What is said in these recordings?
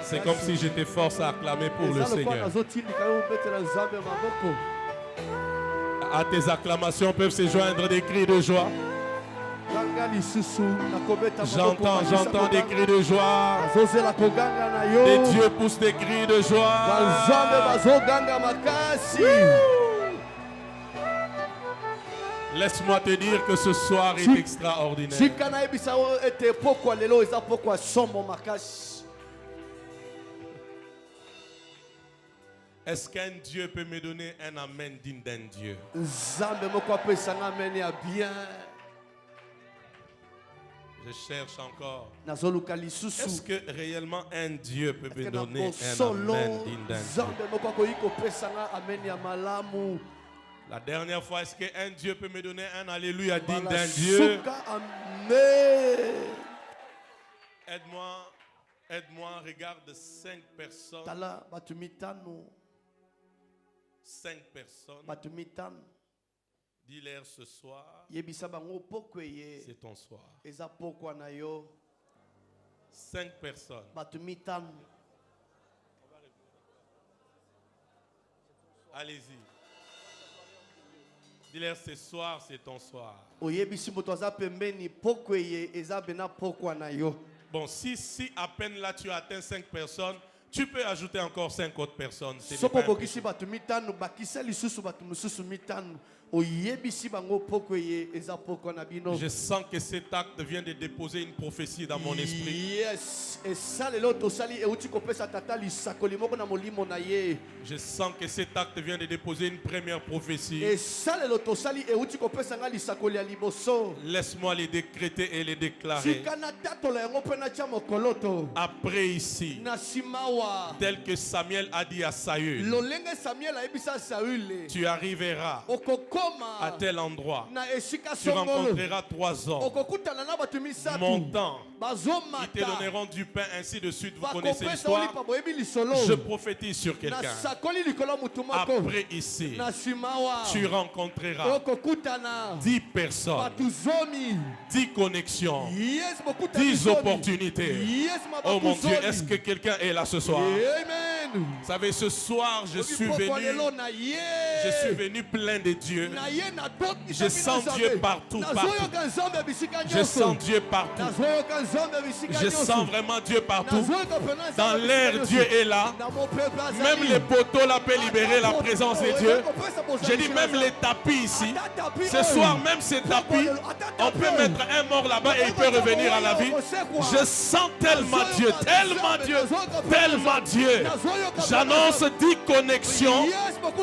C'est comme si j'étais force à acclamer pour le Seigneur. À tes acclamations peuvent se joindre des cris de joie. J'entends des cris de joie. Des dieux poussent des cris de joie. Laisse-moi te dire que ce soir est extraordinaire. Est-ce qu'un Dieu peut me donner un amen digne d'un Dieu? Je cherche encore. Est-ce que réellement un Dieu peut me donner un amen digne d'un Dieu? La dernière fois, est-ce qu'un Dieu peut me donner un alléluia digne d'un Dieu? Aide-moi, regarde 5 personnes. 5 personnes. Dis-leur ce soir, c'est ton soir. 5 personnes. Allez-y. Dis-leur ce soir, c'est ton soir. Bon, si à peine là tu as atteint 5 personnes, tu peux ajouter encore 5 autres personnes. Je sens que cet acte vient de déposer une prophétie dans mon esprit. Je sens que cet acte vient de déposer une première prophétie. Laisse-moi les décréter et les déclarer. Après ici, tel que Samuel a dit à Saül, tu arriveras à tel endroit, tu rencontreras 3 hommes montant, ils te donneront du pain, ainsi de suite. Vous connaissez l'histoire. Je prophétise sur quelqu'un. Après ici, tu rencontreras 10 personnes, 10 connexions, 10 opportunités. Oh mon Dieu, est-ce que quelqu'un est là ce soir? Vous savez, ce soir, je suis venu plein de Dieu. Je sens Dieu partout. Je sens Dieu partout. Je sens vraiment Dieu partout. Dans l'air, Dieu est là. Même les poteaux là peuvent libérer la présence de Dieu. J'ai dit même les tapis ici. Ce soir, même ces tapis, on peut mettre un mort là-bas et il peut revenir à la vie. Je sens tellement Dieu, tellement Dieu, tellement Dieu. J'annonce 10 connexions.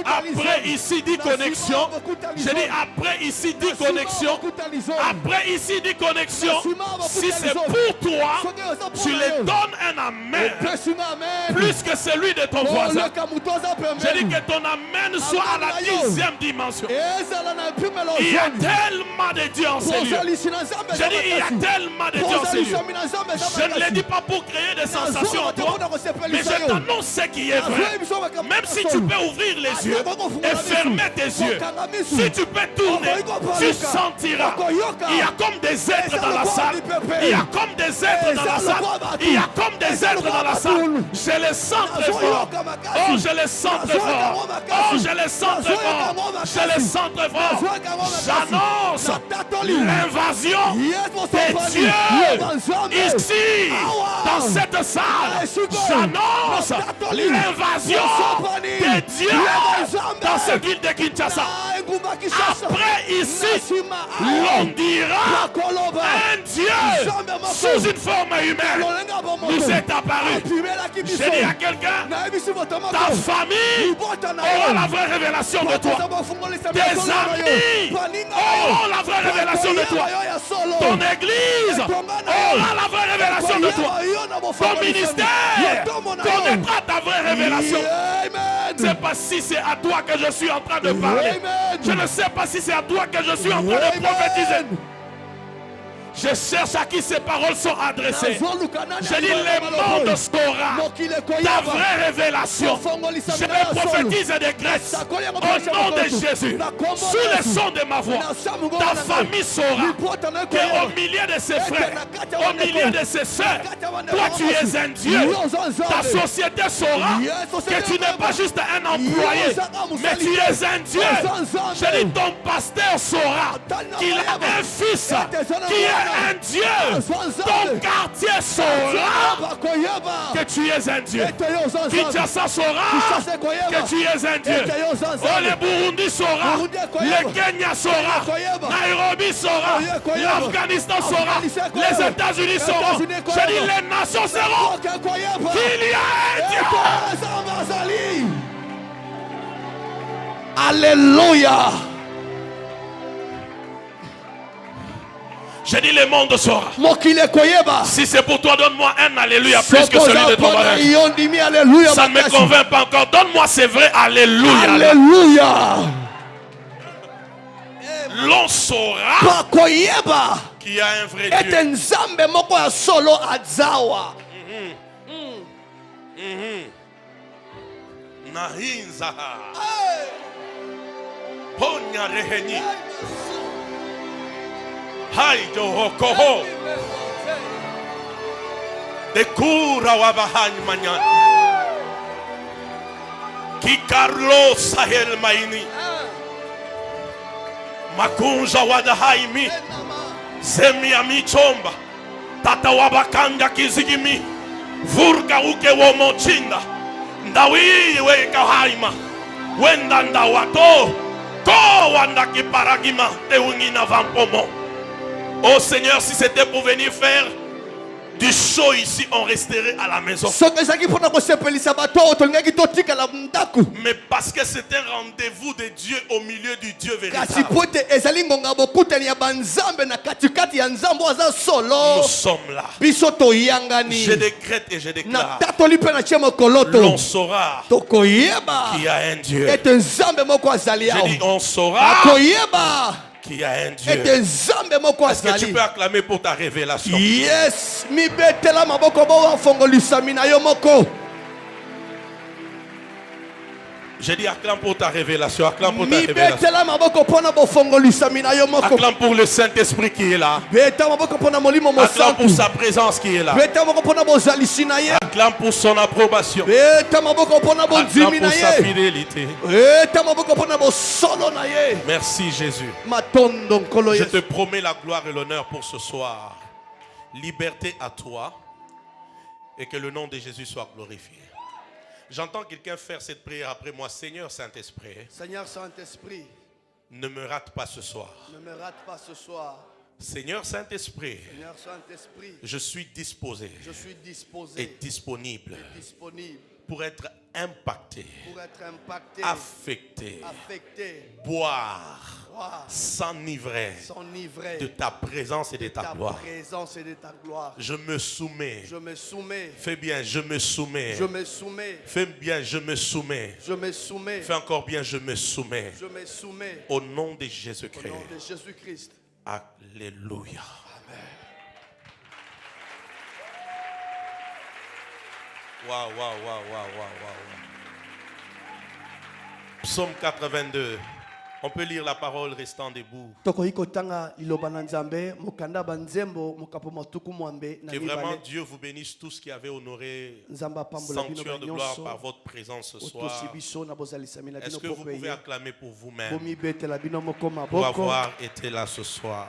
Après ici 10 connexions. J'ai dit après ici 10 connexions. Après ici 10 connexions. Si c'est pour toi, tu les donnes un amen. Plus que celui de ton voisin. J'ai dit que ton amen soit à la 10e dimension. Il y a tellement de Dieu en ces lieux. J'ai dit il y a tellement de Dieu en ces lieux. Je ne le dis pas pour créer des sensations en toi, mais je t'annonce ce qui est vrai. Même si tu peux ouvrir les yeux et fermer tes yeux, si tu peux tourner, tu sentiras. Il y a comme des êtres dans la salle. Il y a comme des êtres dans la salle. Il y a comme des êtres dans la salle. Je les sens très fort. Oh, je les sens très fort. Oh, je les sens très fort. Je les sens très fort. J'annonce l'invasion des dieux ici, dans cette salle. J'annonce l'invasion des dieux dans cette ville de Kinshasa. Après ici, l'on dira un Dieu sous une forme humaine nous est apparu. J'ai dit à quelqu'un, ta famille aura la vraie révélation de toi. Tes amis auront la vraie révélation de toi. Ton église aura la vraie révélation de toi. Ton ministère connaîtra ta vraie révélation. Je ne sais pas si c'est à toi que je suis en train de parler. Je ne sais pas si c'est à toi que je suis en train de prophétiser. Je cherche à qui ces paroles sont adressées. Je dis le monde saura ta vraie révélation. Je les prophétise des grâces au nom de Jésus. Sous le son de ma voix, ta famille saura qu'au milieu de ses frères, au milieu de ses soeurs, toi tu es un Dieu. Ta société saura que tu n'es pas juste un employé, mais tu es un Dieu. Je dis ton pasteur saura qu'il a un fils qui est un Dieu. Ton quartier saura que tu es un Dieu. Kinshasa saura que tu es un Dieu. Oh, le Burundi saura, le Kenya saura, Nairobi saura, l'Afghanistan saura, les États-Unis sauront. Je dis les nations sauront qu'il y a un Dieu. Alléluia. Je dis le monde saura. Si c'est pour toi, donne-moi un alléluia plus que celui de ton voisin. Ça ne me convainc pas encore. Donne-moi c'est vrai alléluia. Alléluia. L'on saura qu'il y a un vrai Dieu. Nahinzaha. Ponya reheni. Haido hokoho. De kura wabahani manyan. Ki Carlos Sahel maini. Makunja wadahaimi. Zemi amichomba. Tata wabakanga kizigimi. Vurga uke womochinda. Ndawi weka haima. Wenda ndawato. Ko wanda kiparagima. Te wingina vampomo. Oh Seigneur, si c'était pour venir faire du show ici, on resterait à la maison. Mais parce que c'est un rendez-vous de Dieu au milieu du Dieu véritable. Nous sommes là. Je décrète et je déclare. L'on saura qu'il y a un Dieu. Je dis on saura qu'il y a un Dieu. Est-ce que tu peux acclamer pour ta révélation? Yes. J'ai dit acclame pour ta révélation, acclame pour ta révélation. Acclame pour le Saint-Esprit qui est là. Acclame pour sa présence qui est là. Acclame pour son approbation. Acclame pour sa fidélité. Merci Jésus. Je te promets la gloire et l'honneur pour ce soir. Liberté à toi et que le nom de Jésus soit glorifié. J'entends quelqu'un faire cette prière après moi. Seigneur Saint-Esprit. Seigneur Saint-Esprit. Ne me rate pas ce soir. Ne me rate pas ce soir. Seigneur Saint-Esprit. Seigneur Saint-Esprit. Je suis disposé. Je suis disposé. Et disponible. Et disponible. Pour être impacté. Pour être impacté. Affecté. Affecté. Boire. S'enivrer de ta présence et de ta gloire. Je me soumets. Je me soumets. Fais bien, je me soumets. Je me soumets. Fais bien, je me soumets. Je me soumets. Fais encore bien, je me soumets. Je me soumets. Au nom de Jésus-Christ. Au nom de Jésus-Christ. Alléluia. Amen. Waouh, waouh, waouh, waouh, waouh. Psaume 82. On peut lire la parole restant debout. Que vraiment Dieu vous bénisse tous qui avez honoré sanctuaire de gloire par votre présence ce soir. Est-ce que vous pouvez acclamer pour vous-même pour avoir été là ce soir?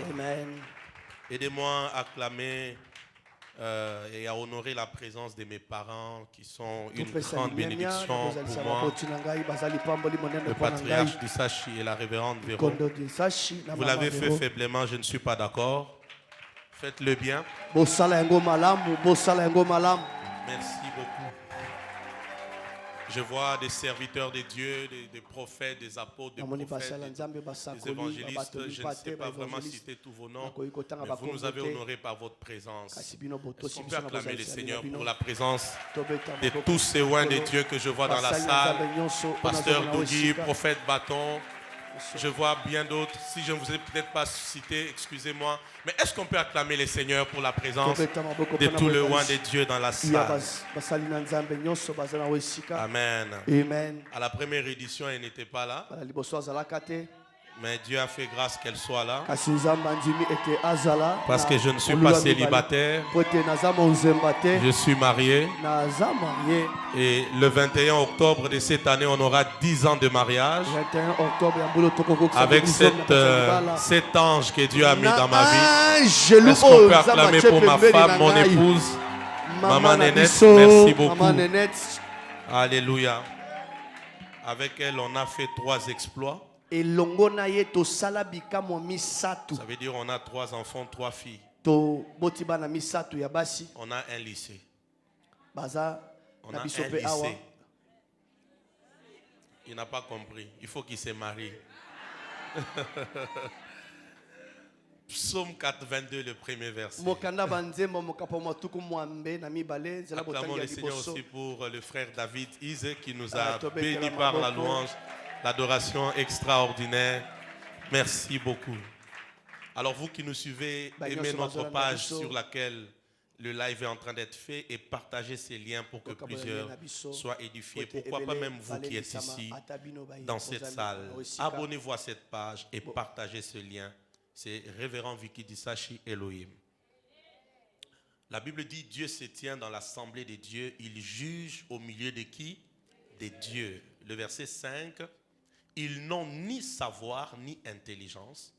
Aidez-moi à acclamer et à honorer la présence de mes parents qui sont une grande bénédiction pour moi. Le patriarche Disachi et la révérende Véro. Vous l'avez fait faiblement, je ne suis pas d'accord. Faites-le bien. Merci beaucoup. Je vois des serviteurs de Dieu, des prophètes, des apôtres, des prophètes, des évangélistes. Je ne sais pas vraiment citer tous vos noms, mais vous nous avez honorés par votre présence. Est-ce qu'on peut acclamer le Seigneur pour la présence de tous ces oins de Dieu que je vois dans la salle? Pasteur Dougui, prophète Bâton, Je vois bien d'autres. Si je ne vous ai peut-être pas cité, excusez-moi. Mais est-ce qu'on peut acclamer les seigneurs pour la présence de tout le roi des dieux dans la salle? Amen. Amen. À la première édition, elle n'était pas là. Mais Dieu a fait grâce qu'elle soit là. Parce que je ne suis pas célibataire. Je suis marié. Et le 21 octobre de cette année, on aura 10 ans de mariage. Avec cet ange que Dieu a mis dans ma vie. Est-ce qu'on peut acclamer pour ma femme, mon épouse, Maman Nénette? Merci beaucoup. Alléluia. Avec elle, on a fait 3 exploits. Ça veut dire on a 3 enfants, 3 filles. On a un lycée. On a un lycée. Il n'a pas compris. Il faut qu'il se marie. Psaume 4, 22, le premier verset. Acclamons le Seigneur aussi pour le frère David Ise qui nous a béni par la louange, l'adoration extraordinaire. Merci beaucoup. Alors vous qui nous suivez, aimez notre page sur laquelle le live est en train d'être fait et partagez ces liens pour que plusieurs soient édifiés. Pourquoi pas même vous qui êtes ici dans cette salle. Abonnez-vous à cette page et partagez ce lien. C'est Révérend Vicky Disachi Elohim. La Bible dit Dieu se tient dans l'assemblée des dieux. Il juge au milieu de qui? Des dieux. Le verset 5. Ils n'ont ni savoir ni intelligence.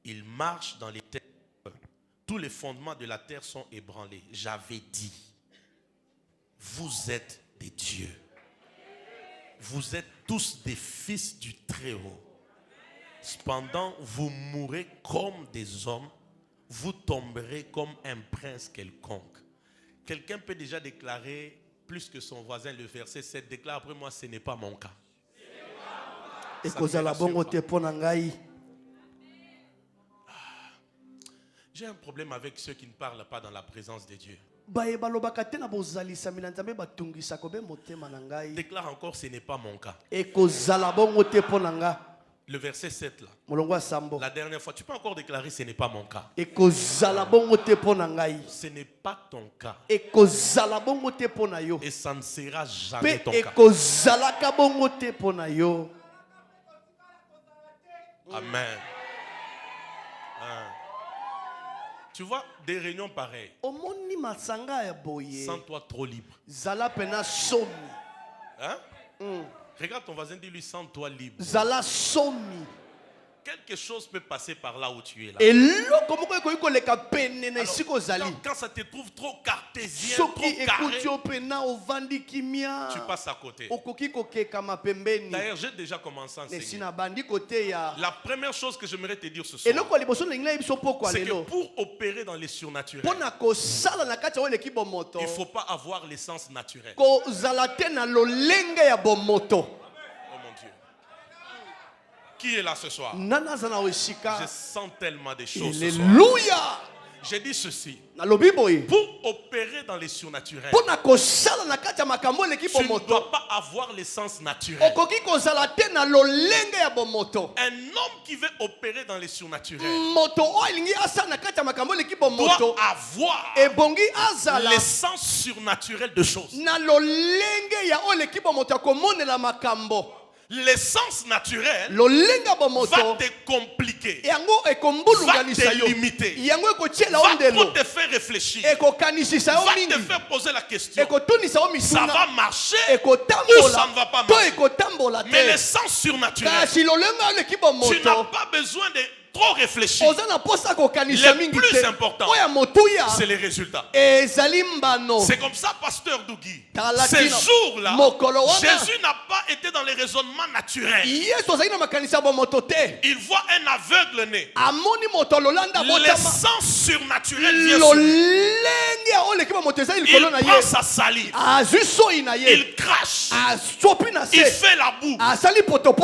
Ils marchent dans les ténèbres. Tous les fondements de la terre sont ébranlés. J'avais dit, vous êtes des dieux. Vous êtes tous des fils du Très-Haut. Cependant, vous mourrez comme des hommes. Vous tomberez comme un prince quelconque. Quelqu'un peut déjà déclarer, plus que son voisin, le verset 7, déclare après moi, ce n'est pas mon cas. J'ai un problème avec ceux qui ne parlent pas dans la présence de Dieu. Déclare encore, ce n'est pas mon cas. Le verset 7 là. La dernière fois, tu peux encore déclarer, ce n'est pas mon cas. Ce n'est pas ton cas. Et ça ne sera jamais ton cas. Amen. Tu vois, des réunions pareilles. Sens-toi trop libre. Hein? Regarde ton voisin, dis-lui, sens-toi libre. Quelque chose peut passer par là où tu es là. Alors, quand ça te trouve trop cartésien, trop carré, tu passes à côté. D'ailleurs, j'ai déjà commencé à enseigner. La première chose que j'aimerais te dire ce soir, c'est que pour opérer dans les surnaturels, il ne faut pas avoir l'essence naturelle. Oh mon Dieu. Qui est là ce soir? Je sens tellement de choses ce soir. J'ai dit ceci. Pour opérer dans les surnaturels, tu ne dois pas avoir l'essence naturelle. Un homme qui veut opérer dans les surnaturels doit avoir l'essence surnaturelle de choses. L'essence naturelle va te compliquer, va te limiter, va te faire réfléchir, va te faire poser la question. Ça va marcher ou ça ne va pas marcher. Mais l'essence surnaturelle, tu n'as pas besoin de trop réfléchir. Le plus important, c'est les résultats. C'est comme ça, pasteur Dougui. Ces jours-là, Jésus n'a pas été dans les raisonnements naturels. Il voit un aveugle né. L'essence surnaturelle vient sur lui. Il prend sa salive. Il crache. Il fait la boue.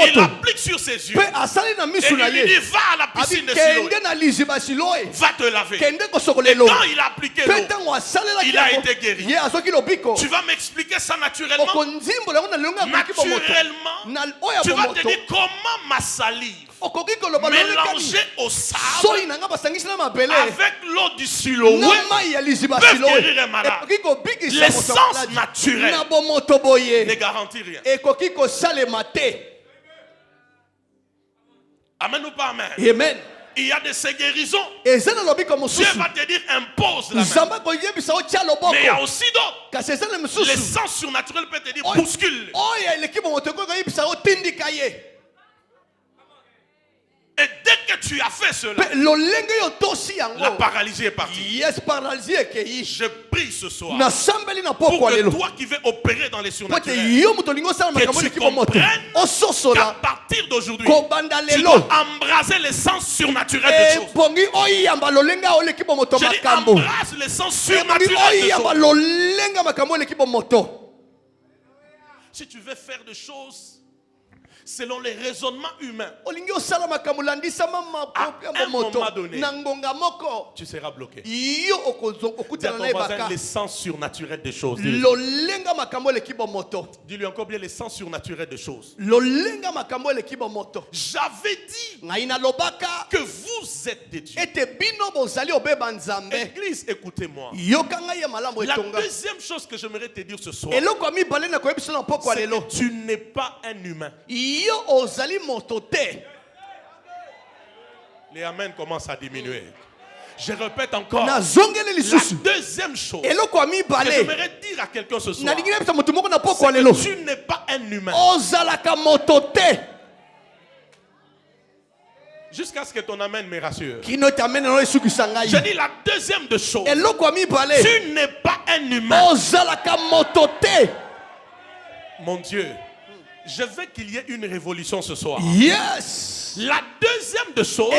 Il applique sur ses yeux. Et il lui dit, va à la piscine de Siloé. Va te laver. Et quand il a appliqué l'eau, il a été guéri. Tu vas m'expliquer ça naturellement. Naturellement, tu vas te dire comment ma salive mélangée au sable avec l'eau du Siloé peut guérir un malade. L'essence naturelle ne garantit rien. Amen ou pas amen? Amen. Il y a de ces guérisons. Dieu va te dire impose la main. Mais il y a aussi d'autres. L'essence surnaturelle peut te dire bouscule. Et dès que tu as fait cela, la paralysie est partie. Je prie ce soir pour que toi qui veux opérer dans les surnaturels, que tu comprennes qu'à partir d'aujourd'hui, tu dois embraser l'essence surnaturelle des choses. Je dis embrasse l'essence surnaturelle des choses. Si tu veux faire des choses selon les raisonnements humains, à un moment donné, tu seras bloqué. Dis à ton voisin l'essence surnaturelle des choses. Dis-lui encore bien l'essence surnaturelle des choses. J'avais dit que vous êtes des dieux. Église, écoutez-moi. La deuxième chose que j'aimerais te dire ce soir, c'est que tu n'es pas un humain. Les amens commencent à diminuer. Je répète encore. La deuxième chose que j'aimerais dire à quelqu'un ce soir, c'est que tu n'es pas un humain. Jusqu'à ce que ton amen me rassure. Je dis la deuxième de choses. Tu n'es pas un humain. Mon Dieu, je veux qu'il y ait une révolution ce soir. Yes. La deuxième de choses,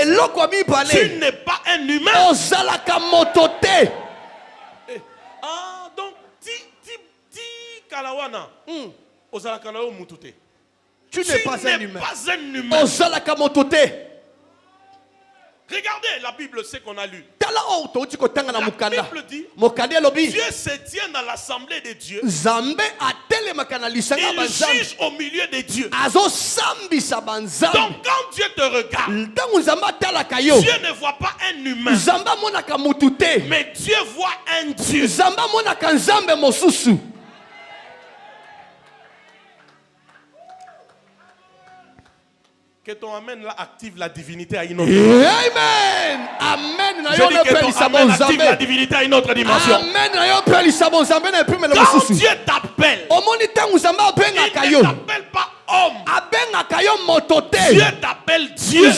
tu n'es pas un humain. Ah, donc, ti kalawana. Tu n'es pas un humain. Regardez, la Bible, c'est qu'on a lu. La Bible dit, Dieu se tient dans l'assemblée des dieux. Il juge au milieu des dieux. Donc quand Dieu te regarde, Dieu ne voit pas un humain, mais Dieu voit un Dieu. Que ton amen là active la divinité à une autre dimension. Amen. Amen. Je dis que ton amen active la divinité à une autre dimension. Quand Dieu t'appelle, il ne t'appelle pas homme. Dieu t'appelle Dieu.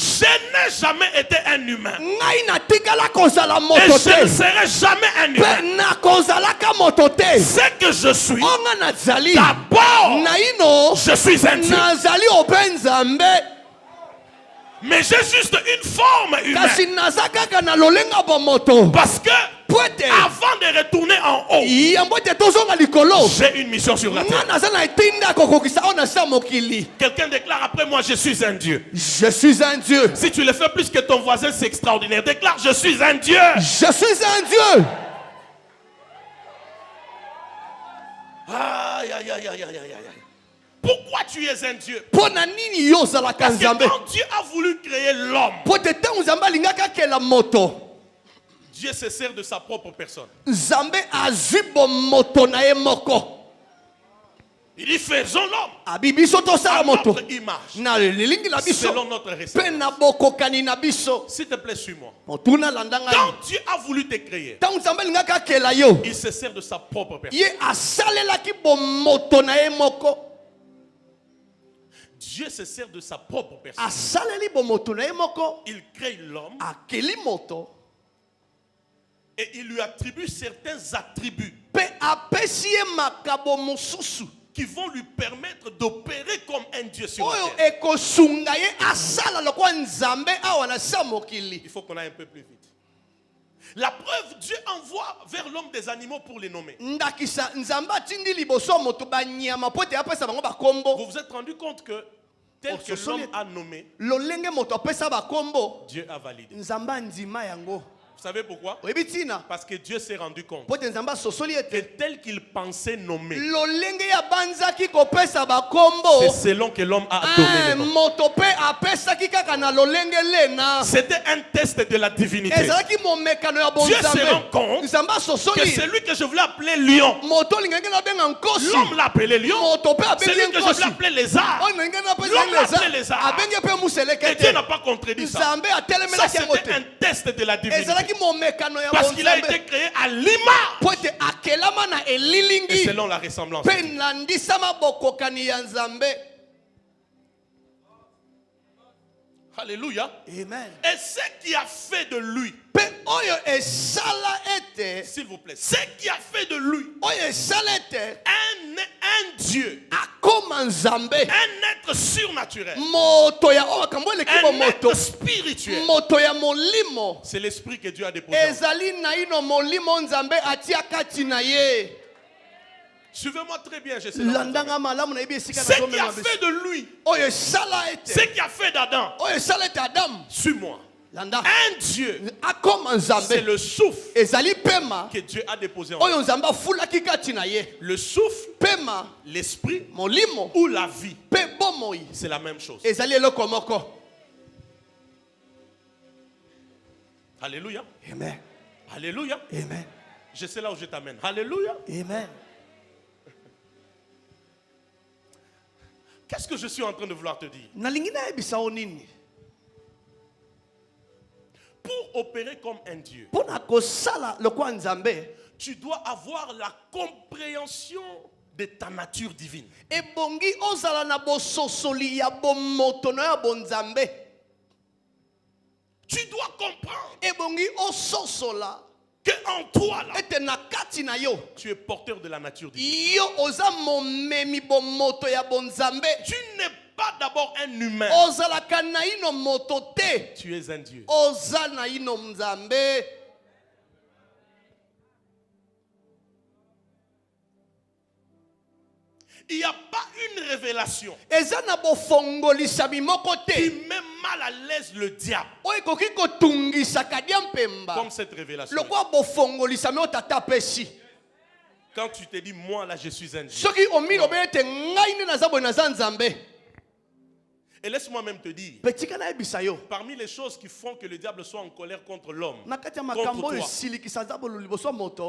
Je n'ai jamais été un humain. Et je ne serai jamais un humain. Ce que je suis, d'abord, je suis un Dieu. Mais j'ai juste une forme humaine. Parce que avant de retourner en haut, j'ai une mission sur la terre. Quelqu'un déclare après moi, je suis un Dieu. Je suis un Dieu. Si tu le fais plus que ton voisin, c'est extraordinaire. Déclare, je suis un Dieu. Je suis un Dieu. Aïe, aïe, aïe, aïe, aïe, aïe. Pourquoi tu es un Dieu? Parce que quand Dieu a voulu créer l'homme, Dieu se sert de sa propre personne. Il dit faisons l'homme à notre image, selon notre ressemblance. S'il te plaît, suis-moi. Quand Dieu a voulu te créer, il se sert de sa propre personne. Dieu se sert de sa propre personne. Il crée l'homme et il lui attribue certains attributs qui vont lui permettre d'opérer comme un Dieu sur la terre. Il faut qu'on aille un peu plus vite. La preuve, Dieu envoie vers l'homme des animaux pour les nommer. Vous vous êtes rendu compte que tel que l'homme a nommé, Dieu a validé. Vous savez pourquoi? Parce que Dieu s'est rendu compte que tel qu'il pensait nommer, c'est selon que l'homme a donné le nom. C'était un test de la divinité. Dieu se rend compte que celui que je voulais appeler lion, l'homme l'a appelé lion. Celui que je voulais appeler lézard, l'homme l'a appelé lézard. Et Dieu n'a pas contredit ça. Ça, c'était un test de la divinité. Parce qu'il a été créé à l'image et selon la ressemblance. Alléluia. Amen. Et ce qui a fait de lui, s'il vous plaît, ce qui a fait de lui un Dieu, un être surnaturel, un être spirituel, c'est l'esprit que Dieu a déposé. Suivez-moi très bien, je sais. Ce qui a fait de lui, ce qui a fait d'Adam, suis-moi. Un Dieu, c'est le souffle que Dieu a déposé en lui. Le souffle, l'esprit ou la vie, c'est la même chose. Alléluia. Amen. Alléluia. Amen. Je sais là où je t'amène. Alléluia. Amen. Qu'est-ce que je suis en train de vouloir te dire? Pour opérer comme un Dieu, tu dois avoir la compréhension de ta nature divine. Tu dois comprendre que en toi là, tu es porteur de la nature divine. Tu n'es pas d'abord un humain. Tu es un Dieu. Il n'y a pas une révélation qui met mal à l'aise le diable comme cette révélation. Quand tu te dis, moi là je suis un Dieu. Et laisse-moi même te dire, parmi les choses qui font que le diable soit en colère contre l'homme, contre toi,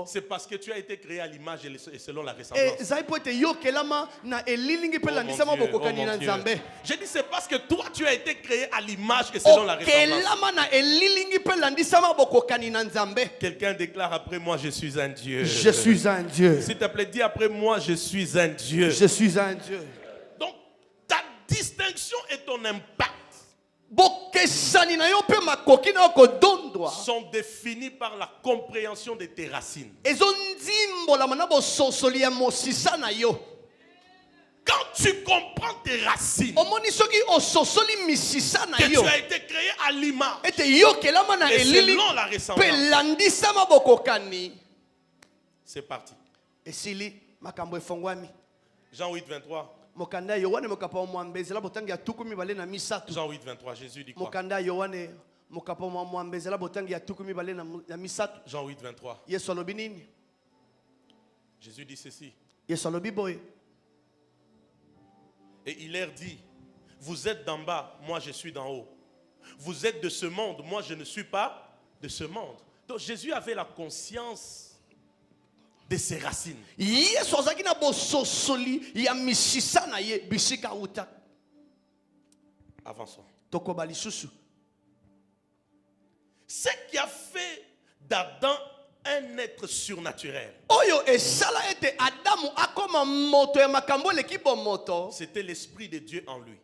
c'est parce que tu as été créé à l'image et selon la ressemblance. Oh mon Dieu. J'ai dit c'est parce que toi tu as été créé à l'image et selon la ressemblance. Quelqu'un déclare après moi je suis un Dieu. Je suis un Dieu. S'il te plaît, dis après moi je suis un Dieu. Je suis un Dieu. Donc ta distinction et ton impact sont définis par la compréhension de tes racines. Quand tu comprends tes racines, que tu as été créé à l'image et selon la ressemblance, c'est parti. Jean 8, 23. Jean 8, 23, Jésus dit quoi? Jean 8, 23. Jésus dit ceci. Et il leur dit, vous êtes d'en bas, moi je suis d'en haut. Vous êtes de ce monde, moi je ne suis pas de ce monde. Donc Jésus avait la conscience de ses racines. Avançons. Ce qui a fait d'Adam un être surnaturel, c'était l'esprit de Dieu en lui.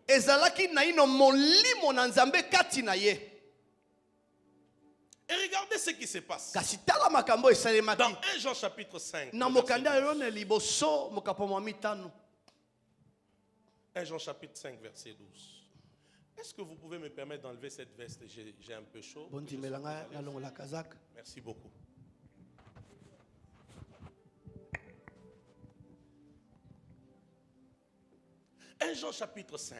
Et regardez ce qui se passe. Dans 1 Jean chapitre 5. 1 Jean chapitre 5 verset 12. Est-ce que vous pouvez me permettre d'enlever cette veste? J'ai un peu chaud. Merci beaucoup. 1 Jean chapitre 5.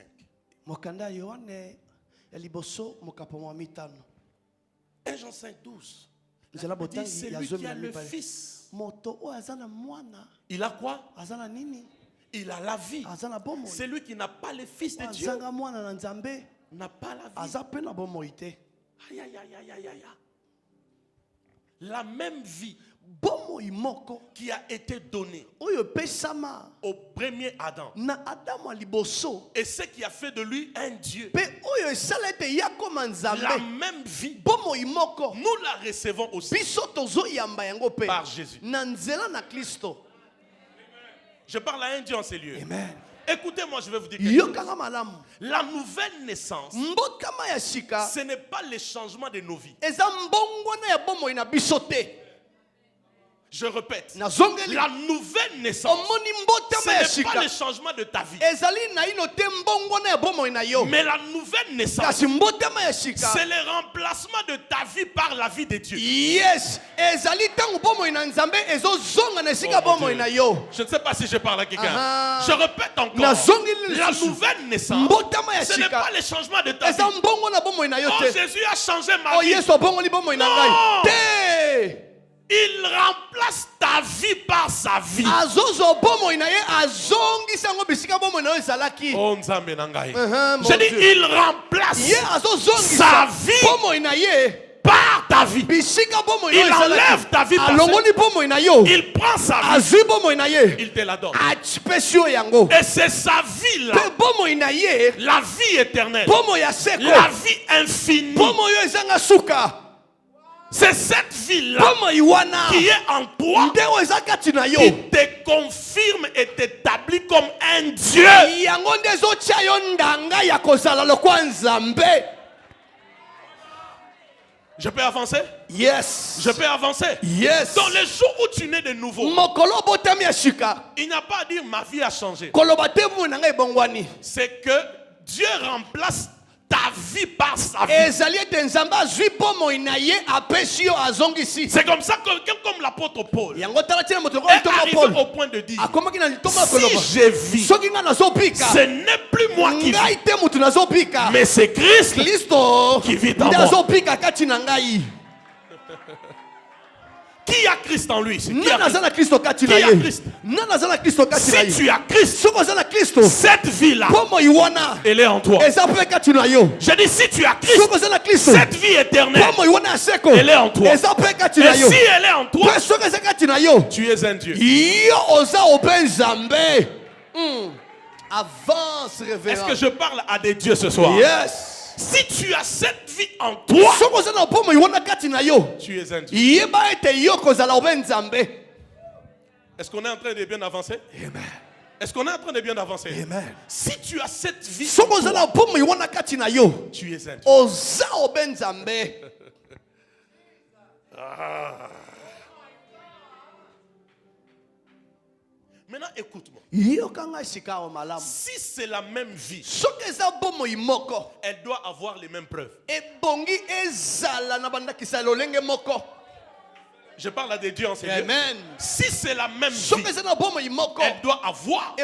1 Jean 5, 12. C'est lui qui a le Fils. Il a quoi? Il a la vie. C'est lui qui n'a pas le Fils de Dieu. N'a pas la vie. Aïe, aïe, aïe, aïe, aïe, aïe. La même vie qui a été donnée au premier Adam. Et ce qui a fait de lui un Dieu. La même vie, nous la recevons aussi par Jésus. Je parle à un Dieu en ces lieux. Amen. Écoutez-moi, je vais vous dire quelque chose. La nouvelle naissance, ce n'est pas le changement de nos vies. Je répète, la nouvelle naissance, ce n'est pas le changement de ta vie. Mais la nouvelle naissance, c'est le remplacement de ta vie par la vie de Dieu. Yes. Je ne sais pas si je parle à quelqu'un. Je répète encore, la nouvelle naissance, ce n'est pas le changement de ta vie. Oh, Jésus a changé ma vie. Non. Il remplace ta vie par sa vie. Oh, je dis, il remplace sa vie par ta vie. Il enlève ta vie par sa vie. Il prend sa vie. Il te la donne. Et c'est sa vie là, la vie éternelle, la vie infinie. C'est cette vie-là qui est en toi, qui te confirme et t'établit comme un Dieu. Je peux avancer? Yes. Je peux avancer? Yes. Dans les jours où tu nais de nouveau, il n'y a pas à dire ma vie a changé. C'est que Dieu remplace ta vie par sa vie. C'est comme ça que, comme l'apôtre Paul est arrivé au point de dire, si je vis, ce n'est plus moi qui vis, mais c'est Christ qui vit en moi. Qui a Christ en lui? Qui a Christ? Si tu as Christ, cette vie-là, elle est en toi. Je dis, si tu as Christ, cette vie éternelle, elle est en toi. Et si elle est en toi, tu es un Dieu. Est-ce que je parle à des dieux ce soir? Yes. Si tu as cette vie en toi, tu es un Dieu. Est-ce qu'on est en train de bien avancer? Amen. Est-ce qu'on est en train de bien avancer? Amen. Si tu as cette vie en toi, tu es un Dieu. Ah. Maintenant, écoute-moi. Si c'est la même vie, elle doit avoir les mêmes preuves. Je parle à des dieux en ces lieux. Si c'est la même vie, elle doit avoir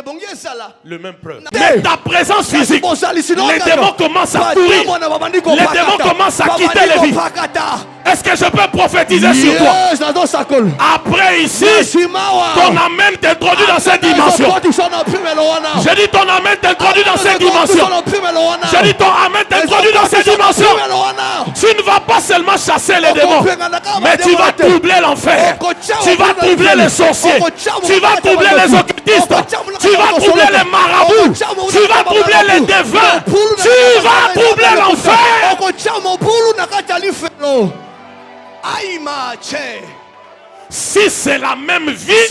le même preuve. Mais ta présence physique, les démons commencent à courir. Les démons commencent à quitter les vies. Est-ce que je peux prophétiser sur toi? Après ici, ton amen t'introduit dans cette dimension. Je dis ton amen t'introduit dans cette dimension. Je dis ton amen t'introduit dans cette dimension. Tu ne vas pas seulement chasser les démons, mais tu vas troubler l'enfer. Tu vas troubler les sorciers. Tu vas troubler les occultistes. Tu vas troubler les marabouts. Tu vas troubler les devins. Tu vas troubler l'enfer. Si c'est la même vie, il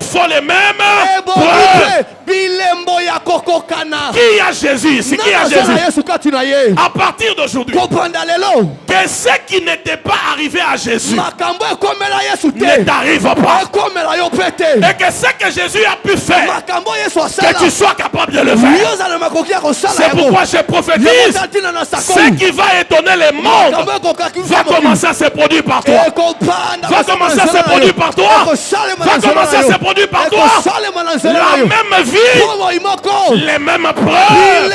faut les mêmes preuves. Qui a Jésus ici? Qui a Jésus? À partir d'aujourd'hui, que ce qui n'était pas arrivé à Jésus ne t'arrive pas. Et que ce que Jésus a pu faire, que tu sois capable de le faire. C'est pourquoi je prophétise, ce qui va étonner les mondes va commencer à se produire par toi. Va commencer à se produire par toi. Va commencer à se produire par toi. La même vie, les mêmes preuves.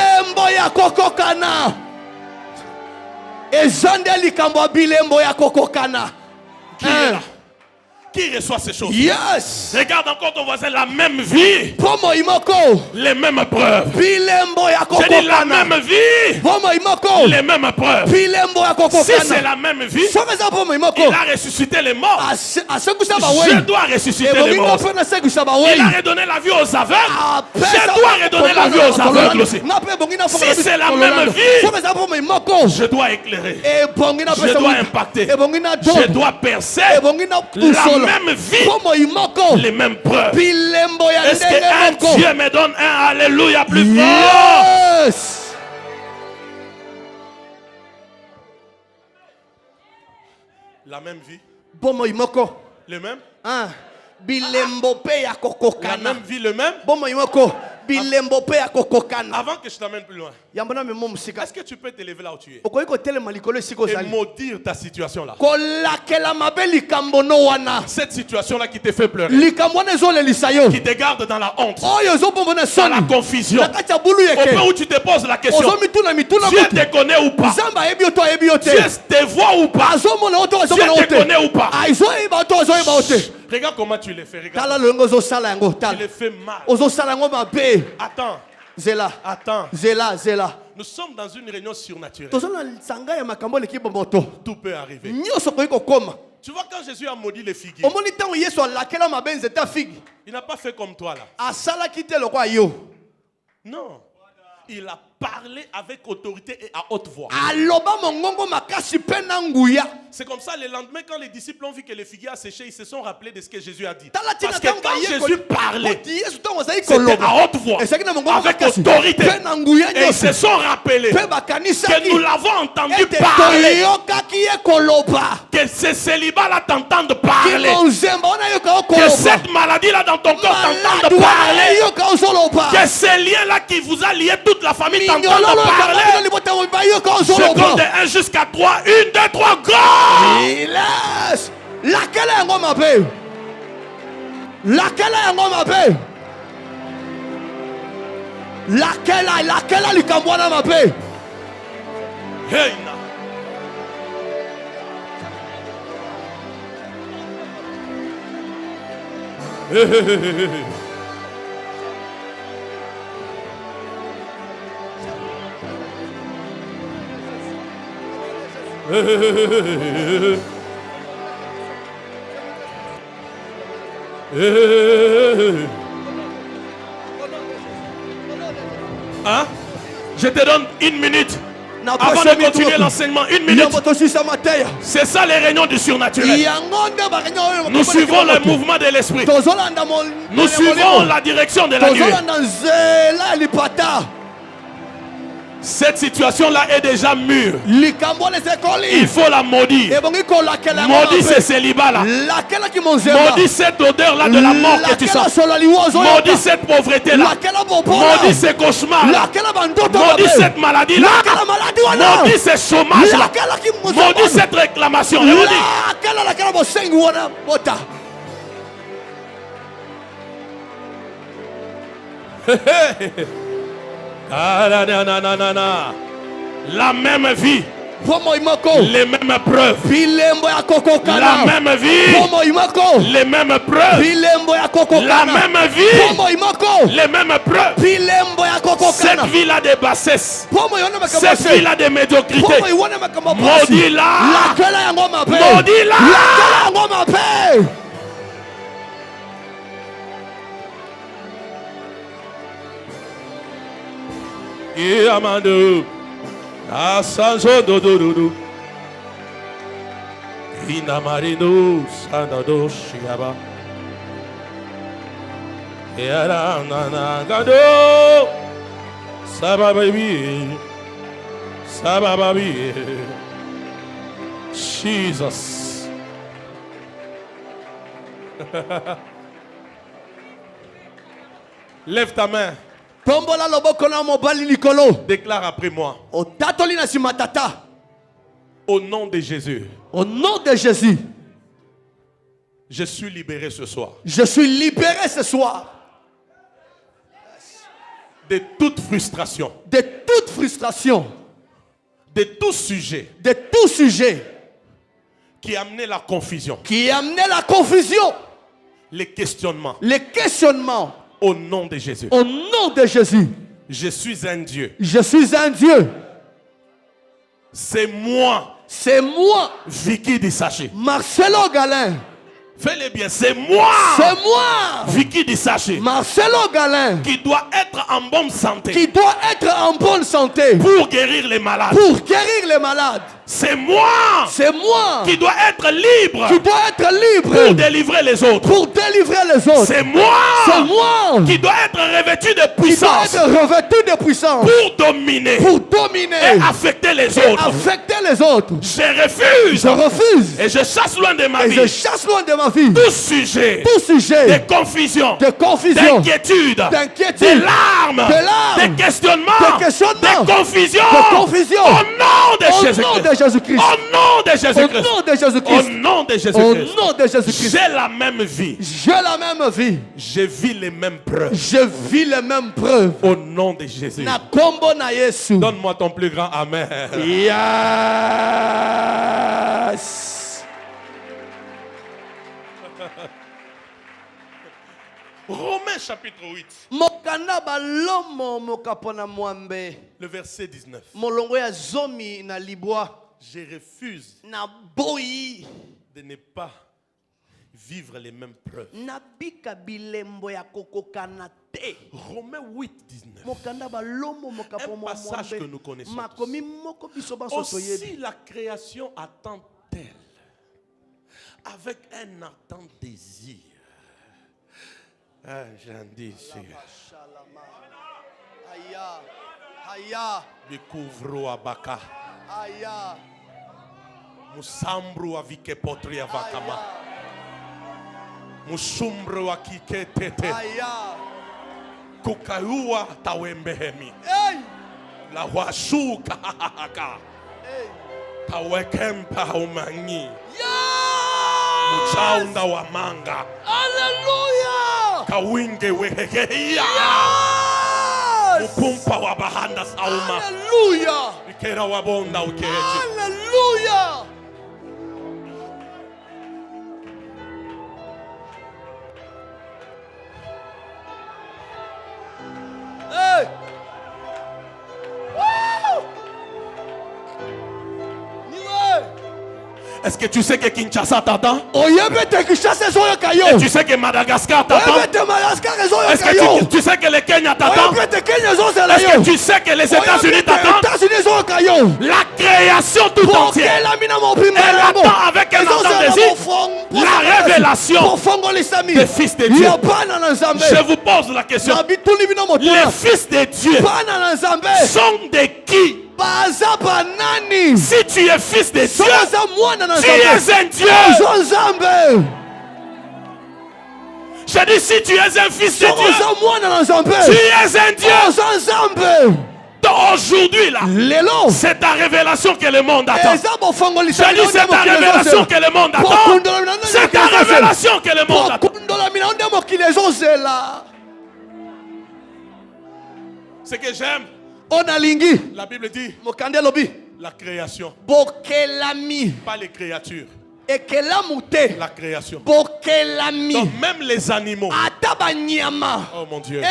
Qui est là? Qui reçoit ces choses? Yes. Regarde encore ton voisin, la même vie, les mêmes preuves. J'ai dit la même vie, les mêmes preuves. Si c'est la même vie, il a ressuscité les morts. Je dois ressusciter les morts. Il a redonné la vie aux aveugles. Je dois redonner la vie aux aveugles aussi. Si c'est la même vie, je dois éclairer. Je dois impacter. Je dois percer. La même vie, les mêmes preuves. Est-ce qu'un Dieu me donne un alléluia plus fort? La même vie, le même. La même vie, le même. Avant que je t'amène plus loin, est-ce que tu peux t'élever là où tu es et maudire ta situation là? Cette situation là qui te fait pleurer, qui te garde dans la honte, dans la confusion, au point où tu te poses la question, Dieu te connaît ou pas? Dieu te voit ou pas? Dieu te connaît ou pas? Regarde comment tu les fais. Regarde. Tu les fais mal. Attends. Attends. Nous sommes dans une réunion surnaturelle. Tout peut arriver. Tu vois, quand Jésus a maudit les figuiers, il n'a pas fait comme toi là. Non. Il a parlé avec autorité et à haute voix. C'est comme ça, le lendemain, quand les disciples ont vu que les figuiers a séché, ils se sont rappelés de ce que Jésus a dit. Parce que quand Jésus parlait, c'était à haute voix, avec autorité. Et ils se sont rappelés que nous l'avons entendu parler. Que ce célibat-là t'entende parler. Que cette maladie-là dans ton corps t'entende parler. Que ces liens-là qui vous a lié toute la famille t'entende parler. Je compte de 1 jusqu'à 3. 1, 2, 3, go! Laquelle est un homme à paix? Laquelle est un homme à paix? Laquelle a le Cambouana ma paix? Hey, Hein? Je te donne 1 minute avant de continuer l'enseignement. 1 minute. C'est ça les réunions du surnaturel. Nous suivons le mouvement de l'esprit. Nous suivons la direction de la nuit. Cette situation-là est déjà mûre. Il faut la maudire. Maudis ce célibat-là. Maudis cette odeur-là de la mort que tu sens. Maudis cette pauvreté-là. Maudis ce cauchemar-là. Maudis cette maladie-là. Maudis ce chômage-là. Maudis cette réclamation. La même vie, les mêmes preuves. La même vie, les mêmes preuves. La même vie, les mêmes preuves. Cette vie-là de bassesse, cette vie-là de médiocrité, maudit-la, maudit-la. Amando Asanzo Dododo Inamarino Sanado Shiaba Era Nana Gado Sabababi. Sabababi. Jesus. Lève ta main. Déclare après moi. Au nom de Jésus. Au nom de Jésus. Je suis libéré ce soir. Je suis libéré ce soir. De toute frustration. De toute frustration. De tout sujet. De tout sujet. Qui amenait la confusion. Qui amenait la confusion. Les questionnements. Les questionnements. Au nom de Jésus. Au nom de Jésus. Je suis un Dieu. Je suis un Dieu. C'est moi. C'est moi. Vicky Dissaché. Marcelo Galin. Fais-le bien, c'est moi. C'est moi. Vicky Dissaché. Marcelo Galin. Qui doit être en bonne santé. Qui doit être en bonne santé. Pour guérir les malades. Pour guérir les malades. C'est moi. C'est moi. Qui doit être libre. Qui doit être libre. Pour délivrer les autres. Pour délivrer les autres. C'est moi. C'est moi. Qui doit être revêtu de puissance. Qui doit être revêtu de puissance. Pour dominer. Pour dominer. Et affecter les autres. Affecter les autres. Je refuse. Je refuse. Et je chasse loin de ma vie. Et je chasse loin de ma vie. Tout sujet. Tout sujet. De confusion. De confusion. D'inquiétude. D'inquiétude. De larmes. De larmes. De questionnements. De questionnements. De confusion. De confusion. Au nom de Jésus-Christ. Au nom de Jésus-Christ. Au nom de Jésus-Christ. Au nom de Jésus-Christ. Au nom de Jésus-Christ. Au nom de Jésus-Christ. J'ai la même vie. J'ai la même vie. Je vis les mêmes preuves. Je vis les mêmes preuves. Au nom de Jésus. Na kombo na Yesu. Donne-moi ton plus grand amen. Yes. Romains chapitre 8. Mokanda balomo mokapona mwambe. Le verset 19. Molongo ya zomi na libwa. Je refuse na boyi de ne pas vivre les mêmes preuves. Nabika bilembo ya kokokana te. Romains 8, 19. Mokanda balomo mokapo un passage que nous connaissons. Makomi moko biso baso soyebi. Aussi la création attend-elle avec un ardent désir. Ah, j'en dis ici. Aya, aya. Découvre Abaka. Aya. Musambru avike potri avakama. Musumbru akike tete. Aya. Kukaiwa tawembehemi. Hey. La washuka haka. Hey. Tawekempa umangi. Yes. Muchaunda wa manga. Hallelujah. Kawinge weheheya. Yes. Mukumpa wa bahanda sauma. Hallelujah. Ikera wabonda ukeje. Hallelujah. Hey. Woo. Est-ce que tu sais que Kinshasa t'attend? Et tu sais que Madagascar t'attend? Est-ce que tu sais que le Kenya t'attend? Est-ce que tu sais que les États-Unis t'attendent? La création tout entière, elle attend avec un ardent désir la révélation des fils de Dieu. Je vous pose la question. Les fils de Dieu sont de qui? Si tu es fils de Dieu, tu es un Dieu. Je dis, si tu es un fils de Dieu, tu es un Dieu. Donc aujourd'hui là, c'est ta révélation que le monde attend. Je dis, c'est ta révélation que le monde attend. C'est ta révélation que le monde attend. Ce que j'aime, la Bible dit la création, pas les créatures. La création. Donc même les animaux. Oh mon Dieu.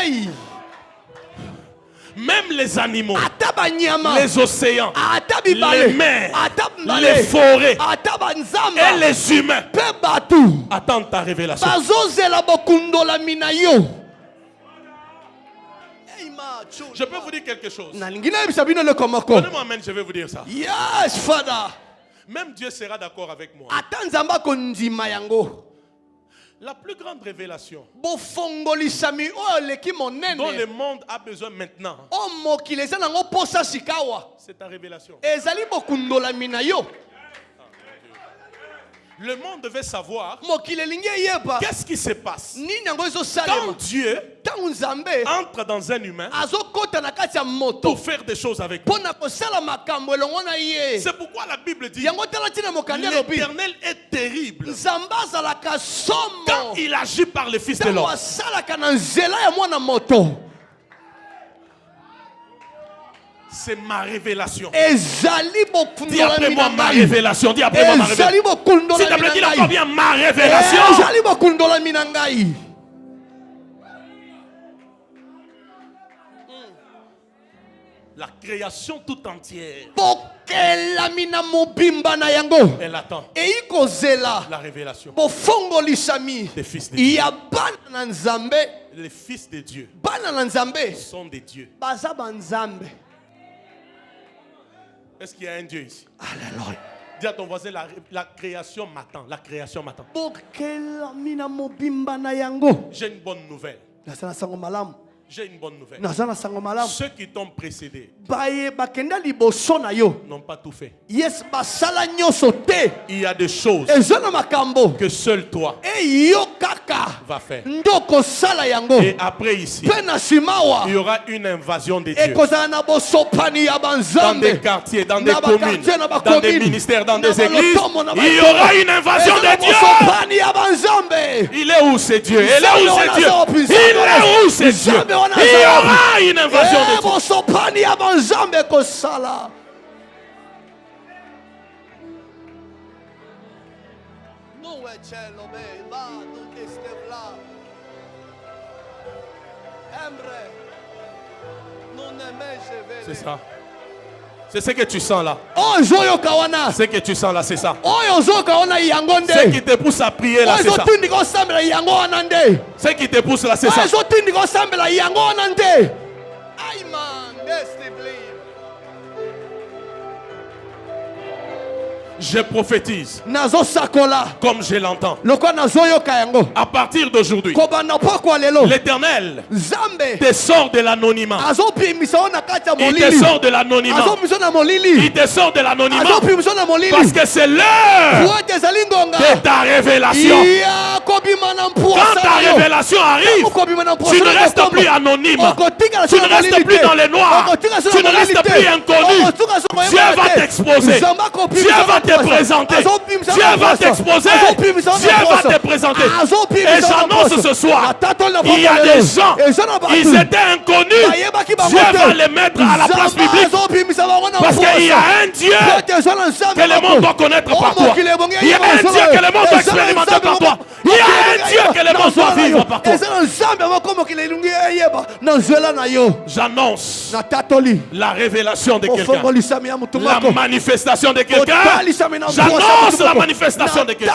Même les animaux, les océans, les mers, les forêts et les humains attendent ta révélation. Je peux vous dire quelque chose. Donnez-moi amen, je vais vous dire ça. Yes, Father. Même Dieu sera d'accord avec moi. La plus grande révélation dont le monde a besoin maintenant, c'est ta révélation. Le monde devait savoir qu'est-ce qui se passe quand Dieu entre dans un humain pour faire des choses avec lui. C'est pourquoi la Bible dit l'Éternel est terrible quand il agit par le Fils de l'homme. C'est ma révélation. Dis après moi ma révélation. Dis après moi ma révélation. S'il te plaît, dis encore bien ma révélation. La création tout entière, elle attend la révélation des fils de Dieu. Les fils de Dieu sont des dieux. Est-ce qu'il y a un Dieu ici? Alléluia. Dis à ton voisin, la création m'attend. La création m'attend. J'ai une bonne nouvelle. J'ai une bonne nouvelle. Ceux qui t'ont précédé n'ont pas tout fait. Il y a des choses que seul toi vas faire. Et après ici, il y aura une invasion des dieux. Dans des quartiers, dans des communes, dans des ministères, dans des églises, il y aura une invasion des dieux. Il est où ce Dieu? Il est où ce Dieu? Il est où ce Dieu? Il y aura une invasion de Dieu. C'est ça. C'est ce que tu sens là. Ce que tu sens là, c'est ça. Ce qui te pousse à prier là, c'est ça. Ce qui te pousse là, c'est ça. Je prophétise comme je l'entends. À partir d'aujourd'hui, l'Éternel te sort de l'anonymat. Il te sort de l'anonymat. Il te sort de l'anonymat parce que c'est l'heure de ta révélation. Quand ta révélation arrive, tu ne restes plus anonyme. Tu ne restes plus dans les noirs. Tu ne restes plus inconnu. Dieu va t'exposer. Dieu va te présenter. Dieu va t'exposer. Dieu va te présenter. Et j'annonce ce soir, il y a des gens, ils étaient inconnus. Dieu va les mettre à la place publique. Parce qu'il y a un Dieu que le monde doit connaître par toi. Il y a un Dieu que le monde doit expérimenter par toi. Il y a un Dieu que le monde doit vivre par toi. J'annonce la révélation de quelqu'un. La manifestation de quelqu'un. J'annonce la manifestation de quelqu'un.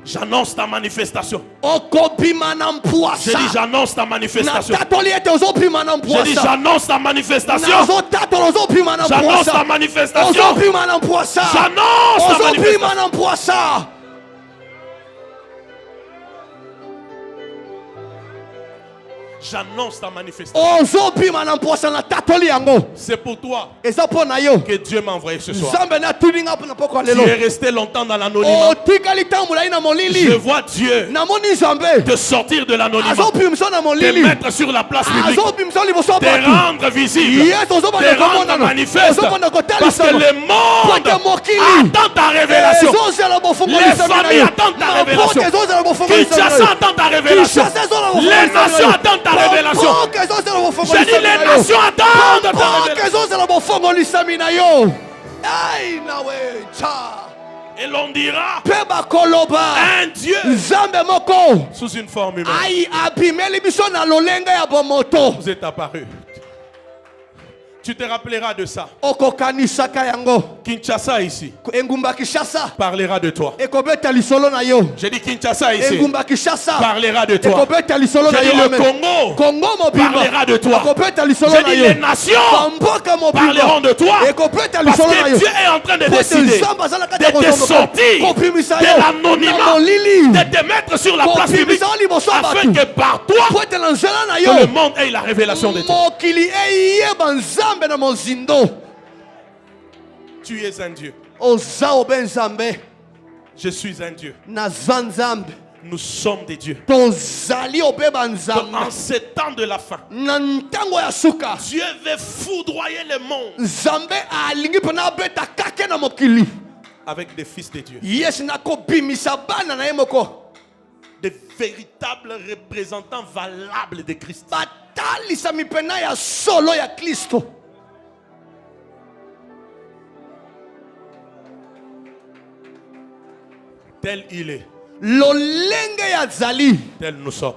J'annonce ta manifestation. J'ai dit j'annonce ta manifestation. J'ai dit j'annonce ta manifestation. J'annonce ta manifestation. J'annonce ta manifestation. J'annonce ta manifestation. C'est pour toi que Dieu m'a envoyé ce soir. Tu es resté longtemps dans l'anonymat. Je vois Dieu te sortir de l'anonymat, te mettre sur la place publique, te rendre visible, te rendre manifeste. Parce que le monde attend ta révélation. Les familles attendent ta révélation. Kinshasa attend ta révélation. Les nations attendent ta révélation. J'ai dit les nations attendent ta révélation. Et l'on dira un Dieu sous une forme humaine. Vous êtes apparu. Tu te rappelleras de ça. Okokanisaka yango. Kinshasa ici Engumba Kinshasa parlera de toi. ekobeta lisolo na yo. J'ai dit Kinshasa ici Engumba Kinshasa parlera de toi. ekobeta lisolo na J'ai yo. dit le Congo parlera de toi. ekobeta lisolo J'ai na dit yo. les nations parleront de toi. ekobeta Parce lisolo na yo. que Dieu est en train de décider de te sortir de l'anonymat, de te mettre sur la place publique afin que par toi que le monde ait la révélation de toi. Tu es un Dieu. Je suis un Dieu. Nous sommes des dieux. Donc, en ces temps de la fin, Dieu veut foudroyer le monde avec des fils de Dieu. Des véritables représentants valables de Christ. Tel il est. Tel nous sommes.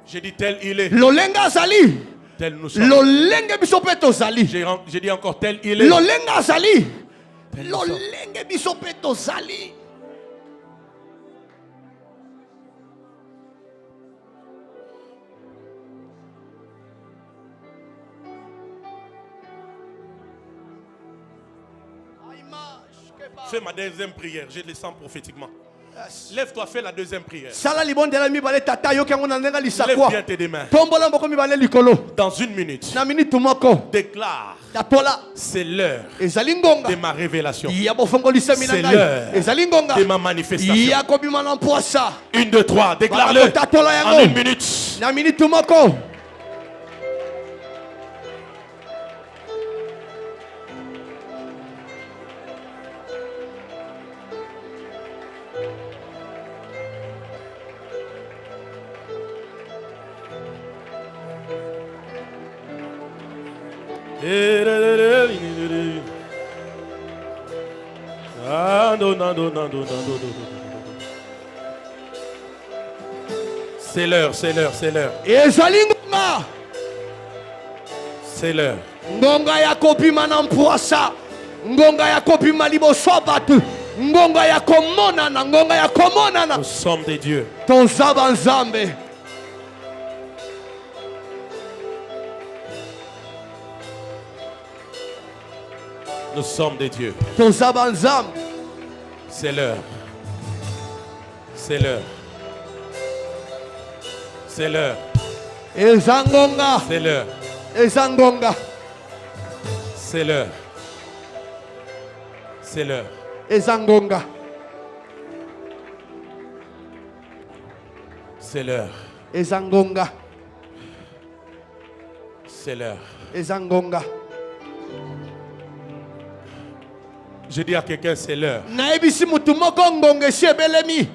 J'ai dit tel il est. Tel nous sommes. J'ai dit encore tel il est. Tel nous sommes. Fais ma deuxième prière, je le sens prophétiquement. Lève-toi, fais la deuxième prière. Lève bien tes deux mains. Dans une minute, déclare, c'est l'heure de ma révélation. C'est l'heure de ma manifestation. 1, 2, 3, déclare-le en une minute. C'est l'heure, c'est l'heure, c'est l'heure. C'est l'heure. Ngonga ya kopima na mpwasa. Ngonga ya kopima liboso batu. Ngonga ya komonana, ngonga ya komonana. Nous sommes des dieux. Ton zabanzambe. Nous sommes des dieux. Ton zabanzambe. C'est l'heure. C'est l'heure. C'est l'heure. Ezangonga. C'est l'heure. Ezangonga. C'est l'heure. C'est l'heure. Ezangonga. C'est l'heure. Ezangonga. C'est l'heure. Ezangonga. Je dis à quelqu'un c'est l'heure. Naebisi mutu moko ngonge shebelemi.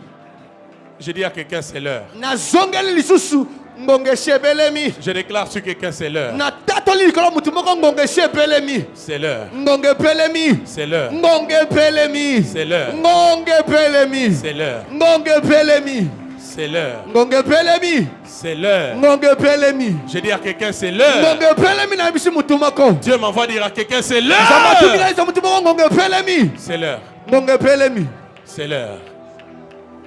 Je dis à quelqu'un c'est l'heure. Na zongeli lisusu ngonge shebelemi. Je déclare sur quelqu'un c'est l'heure. Na tatoli likolo mutu moko ngonge shebelemi. C'est l'heure. Ngonge pelemi. C'est l'heure. Ngonge pelemi. C'est l'heure. Ngonge pelemi. C'est l'heure. Ngonge pelemi. C'est l'heure. Ngonge pelemi. C'est l'heure. Ngonge pelemi. Je dis à quelqu'un c'est l'heure. Ngonge pelemi na bisi mutu moko. Dieu m'envoie dire à quelqu'un c'est l'heure. C'est l'heure. Ngonge pelemi. C'est l'heure.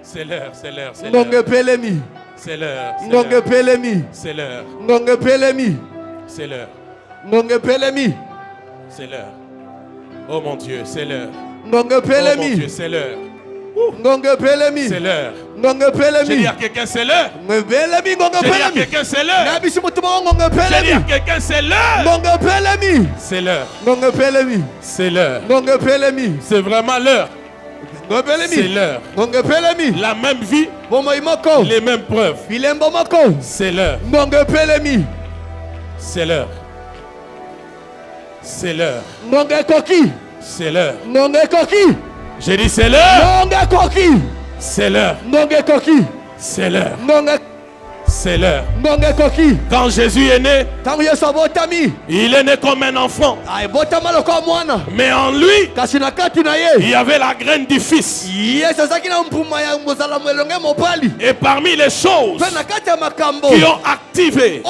C'est l'heure. C'est l'heure. C'est Ngonge l'heure. pelemi. C'est l'heure. Ngonge pelemi. C'est l'heure. Ngonge pelemi. C'est l'heure. Ngonge pelemi. C'est l'heure. Oh mon Dieu, c'est l'heure. Ngonge Oh mon pelemi. Dieu, c'est l'heure. Ngonge pelemi. C'est l'heure. Ngonge Je pelemi. dis à quelqu'un c'est l'heure. Ngonge pelemi. Ngonge Je dis à pelemi. quelqu'un c'est l'heure. Na bisi mutu moko ngonge Je dis à pelemi. quelqu'un c'est l'heure. Ngonge pelemi. C'est l'heure. Ngonge pelemi. C'est l'heure. Ngonge pelemi. C'est vraiment l'heure. Ngonge pelemi. C'est l'heure. Ngonge pelemi. La même vie, Bomo imoko. les mêmes preuves. Bilembo moko. C'est l'heure. Ngonge pelemi. C'est l'heure. C'est l'heure. Ngonge koki. C'est l'heure. Ngonge koki. J'ai dit c'est l'heure. Ngonge koki. C'est l'heure. Ngonge koki. C'est l'heure. Ngonge. C'est l'heure. Quand Jésus est né, il est né comme un enfant. Mais en lui, il y avait la graine du Fils. Et parmi les choses qui ont activé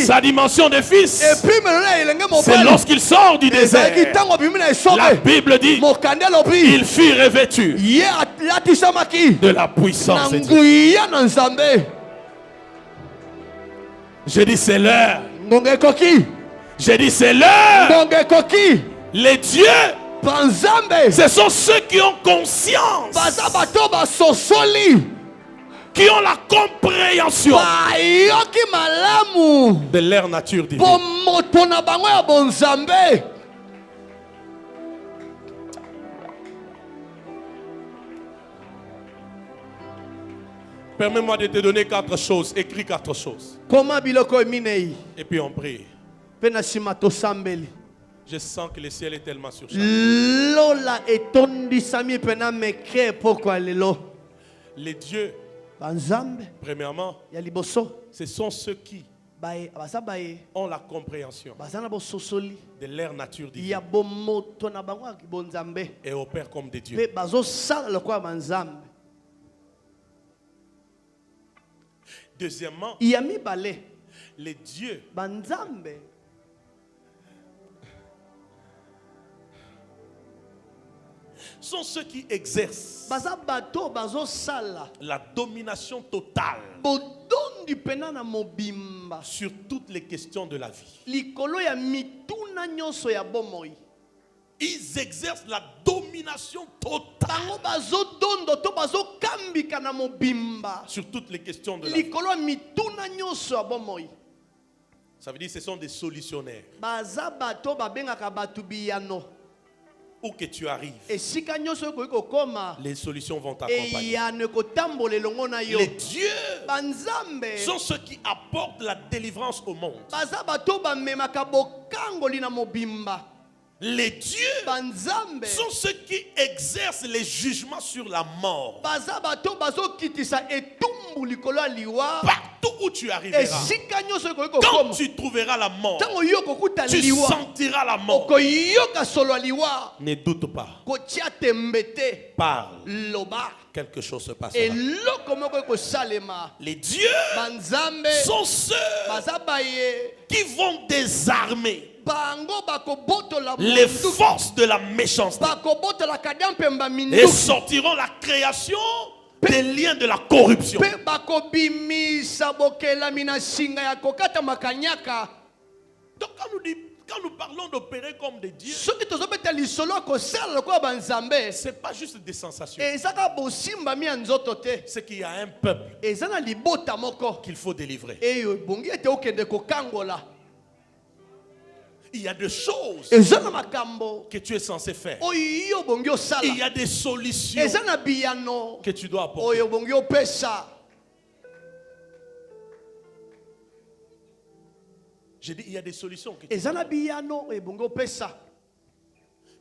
sa dimension de Fils, c'est lorsqu'il sort du désert. La Bible dit, il fut revêtu de la puissance de Dieu. J'ai dit c'est l'heure. J'ai dit c'est l'heure. Les dieux, ce sont ceux qui ont conscience, qui ont la compréhension de leur nature divine. Permets-moi de te donner 4 choses. Écris 4 choses. Et puis on prie. Je sens que le ciel est tellement surchargé. Les dieux, premièrement, ce sont ceux qui ont la compréhension de leur nature divine et opèrent comme des dieux. Deuxièmement, les dieux sont ceux qui exercent la domination totale sur toutes les questions de la vie. Ils exercent la domination totale sur toutes les questions de la vie. Ça veut dire que ce sont des solutionnaires. Où que tu arrives, les solutions vont t'accompagner. Les dieux sont ceux qui apportent la délivrance au monde. Les dieux sont ceux qui exercent les jugements sur la mort. Partout où tu arriveras, quand tu trouveras la mort, tu sentiras la mort. Ne doute pas. Parle. Quelque chose se passera. Les dieux sont ceux qui vont désarmer les forces de la méchanceté et sortiront la création des liens de la corruption. Donc quand nous parlons d'opérer comme des dieux, ce n'est pas juste des sensations. C'est qu'il y a un peuple qu'il faut délivrer. Il y a des choses que tu es censé faire. Il y a des solutions que tu dois apporter. J'ai dit, il y a des solutions que tu dois apporter.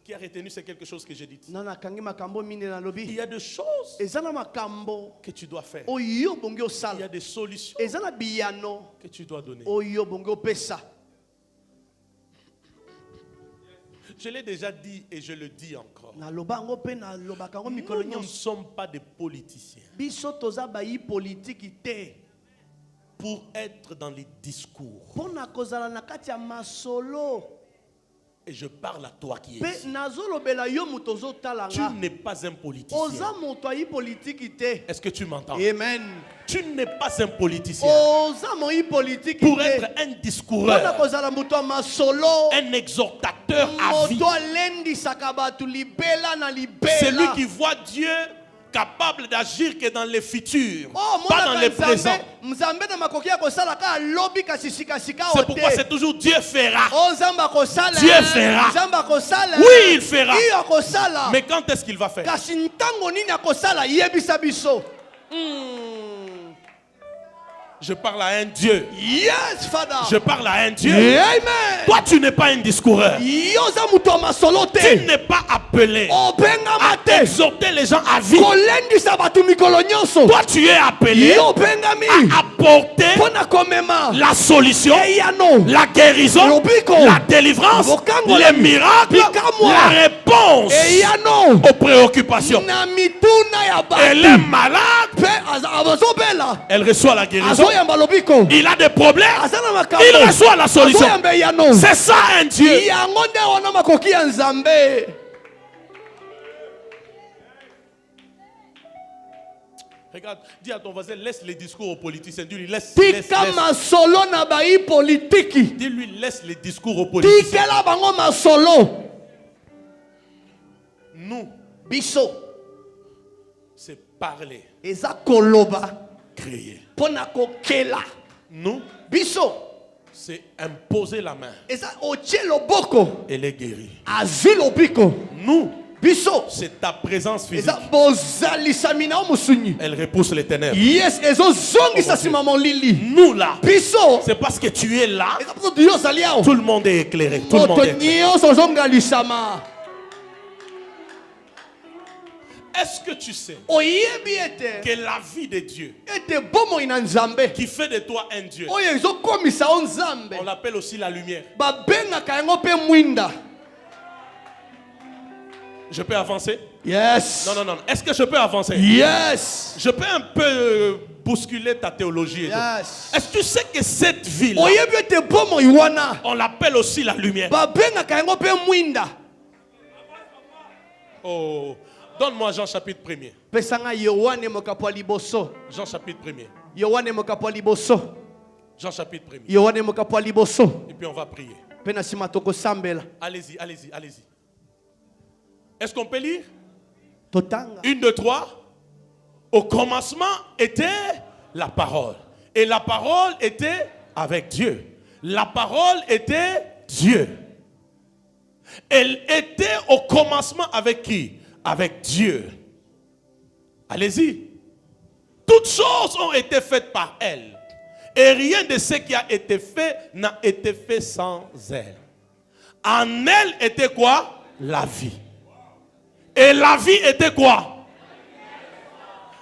Qui a retenu, c'est quelque chose que j'ai dit. Il y a des choses que tu dois faire. Il y a des solutions que tu dois donner. Je l'ai déjà dit et je le dis encore. Nous ne sommes pas des politiciens pour être dans les discours. Et je parle à toi qui es ici. Tu n'es pas un politicien. Est-ce que tu m'entends? Amen. Tu n'es pas un politicien pour être un discoureur, un exhortateur à vie. C'est lui qui voit Dieu capable d'agir que dans le futur, pas dans le présent. C'est pourquoi c'est toujours Dieu fera. Dieu fera. Oui, il fera. Mais quand est-ce qu'il va faire? Je parle à un Dieu. Yes, Father. Je parle à un Dieu. Amen. Toi, tu n'es pas un discoureur. Tu n'es pas appelé appelé à exhorter les gens à vivre. Toi, tu es appelé à apporter la solution, la guérison, la délivrance, les miracles, la réponse aux préoccupations. Elle est malade, elle reçoit la guérison. Il a des problèmes, il reçoit la solution. C'est ça un Dieu. Regarde, dis à ton voisin, laisse les discours aux politiciens. Dis-lui, laisse. Dis-lui, laisse les discours aux politiciens. Nous, c'est parler, créer. Nous, c'est imposer la main et les guérir. Nous, c'est ta présence physique. Elle repousse les ténèbres. Nous là, c'est parce que tu es là. Tout le monde est éclairé. Tout le monde est éclairé. Est-ce que tu sais que la vie de Dieu qui fait de toi un Dieu, on l'appelle aussi la lumière? Je peux avancer? Yes. Non. Est-ce que je peux avancer? Yes. Je peux un peu bousculer ta théologie. Yes. Est-ce que tu sais que cette ville, on l'appelle aussi la lumière? Oh. Donne-moi Jean chapitre 1er. Jean chapitre 1er. Jean chapitre 1er. Et puis on va prier. Allez-y. Est-ce qu'on peut lire? 1, 2, 3. Au commencement était la parole. Et la parole était avec Dieu. La parole était Dieu. Elle était au commencement avec qui? Avec Dieu. Allez-y. Toutes choses ont été faites par elle. Et rien de ce qui a été fait n'a été fait sans elle. En elle était quoi? La vie. Et la vie était quoi?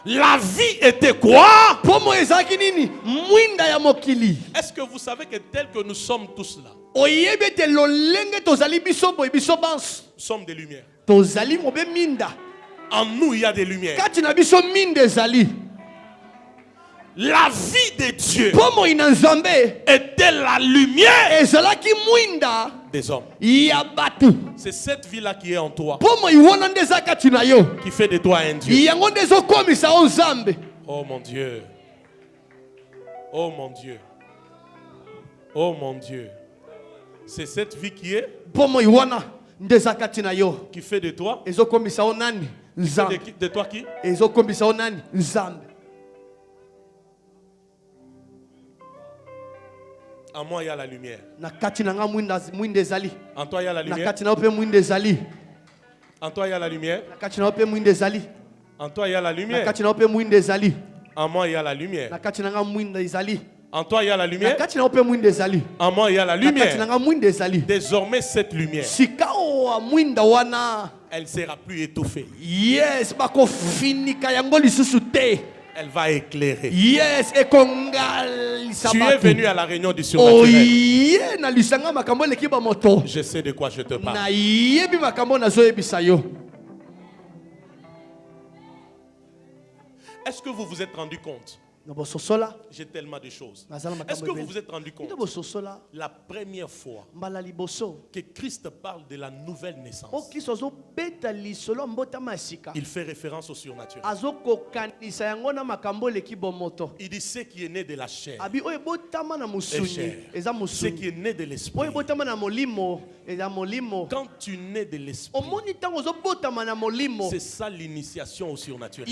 La vie était quoi? Est-ce que vous savez que tel que nous sommes tous là, nous sommes des lumières. En nous, il y a des lumières. La vie de Dieu était la lumière des hommes. C'est cette vie-là qui est en toi, qui fait de toi un Dieu. Oh mon Dieu. Oh mon Dieu. Oh mon Dieu. C'est cette vie qui est, qui fait de toi, de toi qui? En moi, il y a la lumière. En toi, il y a la lumière. En toi, il y a la lumière. En toi, il y a la lumière. En moi, il y a la lumière. En toi, il y a la lumière. En moi, il y a la lumière. Désormais, cette lumière, elle ne sera plus étouffée. Yes, Elle va éclairer. Yes, tu es venu à la réunion du surnaturel. Je sais de quoi je te parle. Est-ce que vous vous êtes rendu compte? J'ai tellement de choses. Est-ce que vous vous êtes rendu compte? La première fois que Christ parle de la nouvelle naissance, il fait référence au surnaturel. Il dit ce qui est né de la chair est chair. Ce qui est né de l'esprit. Quand tu nais de l'esprit, c'est ça l'initiation au surnaturel.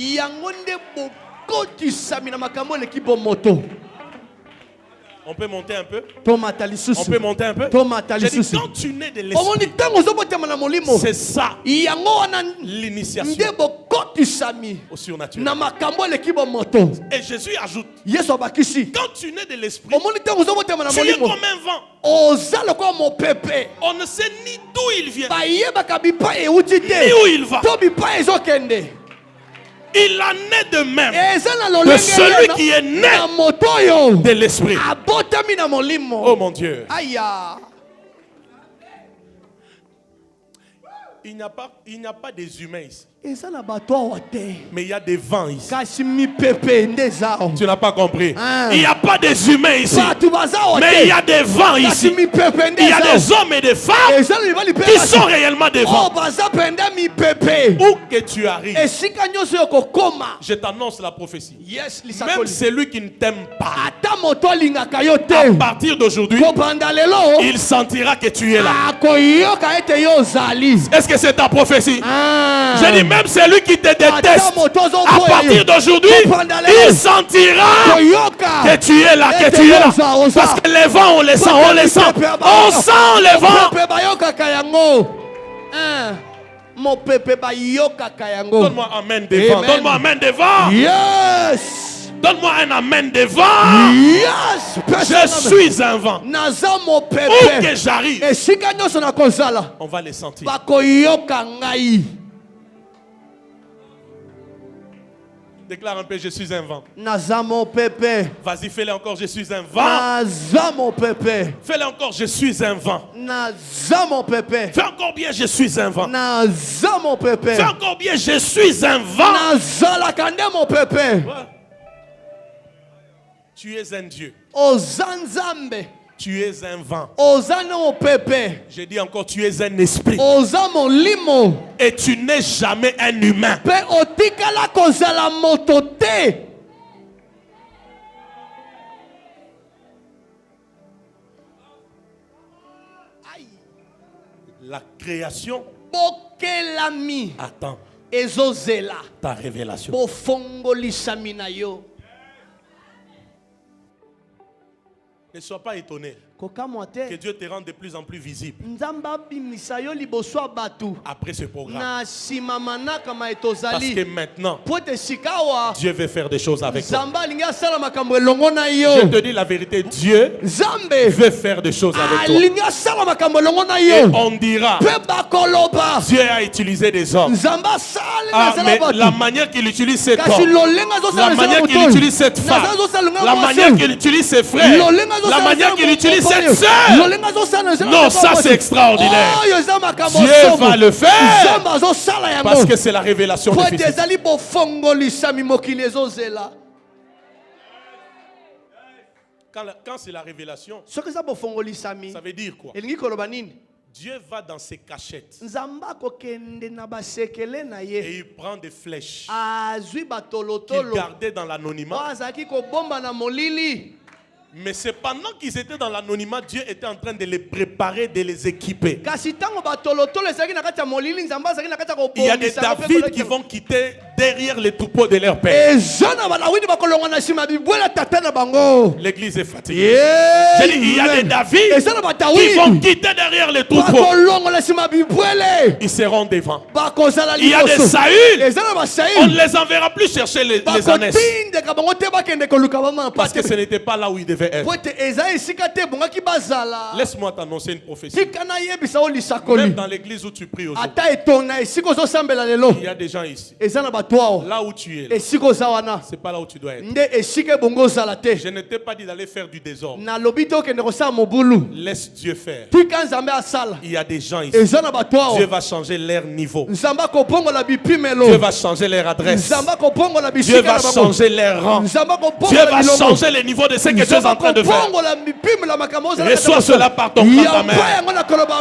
On peut monter un peu. Tomata lisusu. On peut monter un peu. Tomata J'ai dit, lisusu. quand tu nais de l'esprit, Omoni tango ozobotama na molimo. c'est ça Yango wana l'initiation ndebo kotisami. au surnaturel. Na makambo leki bo moto. Et Jésus ajoute, Yesu abakisi. quand tu nais de l'esprit, Omoni tango ozobotama na tu es molimo. comme un vent. Oza lokwa mo pepe. On ne sait ni d'où il vient, Bayebaka bipa euti ni te. où il va. To bipa ezokende. Il en est de même De celui qui est né de l'esprit. Oh mon Dieu. Aïe. Il n'y a pas des humains ici. Mais il y a des vents ici. Tu n'as pas compris. Il n'y a pas des humains ici. Mais il y a des vents ici. Il y a des hommes et des femmes qui sont réellement des vents. Où que tu arrives, je t'annonce la prophétie. Même celui qui ne t'aime pas, à partir d'aujourd'hui, il sentira que tu es là. Est-ce que c'est ta prophétie? Je dis même celui qui te déteste, à partir d'aujourd'hui, il sentira que tu es là, que tu es là. Parce que les vents, on les sent, on les sent. On sent les vents. Donne-moi amen des vents. Donne-moi amen des vents. Yes. Donne-moi un amen des vents. Yes. Je suis un vent. Où que j'arrive, on va les sentir. Déclare un peu, je suis un vent. Vas-y, fais-le encore, je suis un vent. Fais-le encore, je suis un vent. Fais encore bien, je suis un vent. Fais encore bien, je suis un vent. Ouais. Tu es un Dieu. Tu es un vent. Je dis encore, tu es un esprit. Et tu n'es jamais un humain. La création attend ta révélation. Ne sois pas étonné que Dieu te rende de plus en plus visible après ce programme. Parce que maintenant, Dieu veut faire des choses avec toi. Je te dis la vérité, Dieu veut faire des choses avec toi. Et on dira, Dieu a utilisé des hommes. Mais la manière qu'il utilise cet homme, la manière qu'il utilise cette femme, la manière qu'il utilise ses frères, la manière qu'il utilise cette sœur, non, ça c'est extraordinaire. Dieu va le faire parce que c'est la révélation définitive. Quand c'est la révélation, ça veut dire quoi? Dieu va dans ses cachettes et il prend des flèches qu'il gardait dans l'anonymat. Mais c'est pendant qu'ils étaient dans l'anonymat, Dieu était en train de les préparer, de les équiper. Il y a des David qui vont quitter derrière les troupeaux de leur père. L'église est fatiguée. J'ai dit, il y a des David qui vont quitter derrière les troupeaux. Ils seront devant. Il y a des Saül. On ne les enverra plus chercher les ânesses. Parce que ce n'était pas là où ils devaient être. Laisse-moi t'annoncer une prophétie. Même dans l'église où tu pries aujourd'hui, il y a des gens ici. Là où tu es, c'est pas là où tu dois être. Je ne t'ai pas dit d'aller faire du désordre. Laisse Dieu faire. Il y a des gens ici. Dieu va changer leur niveau. Dieu va changer leur adresse. Dieu va changer leur rang. Dieu va changer le niveau de ce que tu es en train de faire. Reçois cela par ton grand amen.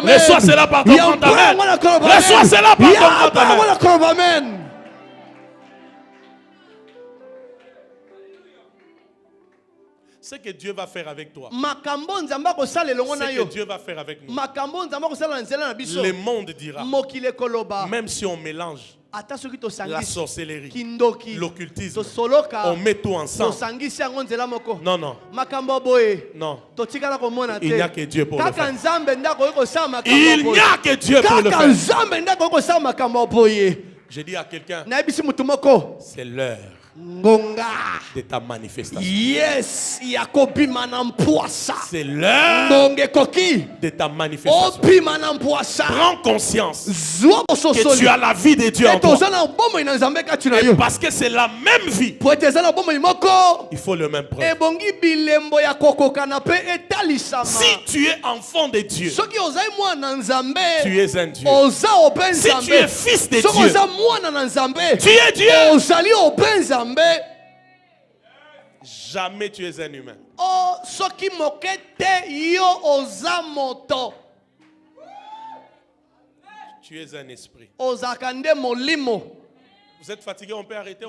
Reçois cela par ton grand amen. Reçois cela par ton grand amen. Ce que Dieu va faire avec toi, ce que Dieu va faire avec nous, le monde dira, même si on mélange la sorcellerie, l'occultisme, on met tout ensemble. Non, non. Non. Il n'y a que Dieu pour le faire. Il n'y a que Dieu pour le faire. Je dis à quelqu'un, c'est l'heure de ta manifestation. Yes, c'est l'heure de ta manifestation. Prends conscience que tu as la vie de Dieu en toi. Et parce que c'est la même vie, il faut le même preuve. Si tu es enfant de Dieu, tu es un Dieu. Si tu es fils de Dieu, tu es Dieu. Jamais tu es un humain. Tu es un esprit. Vous êtes fatigué, on peut arrêter.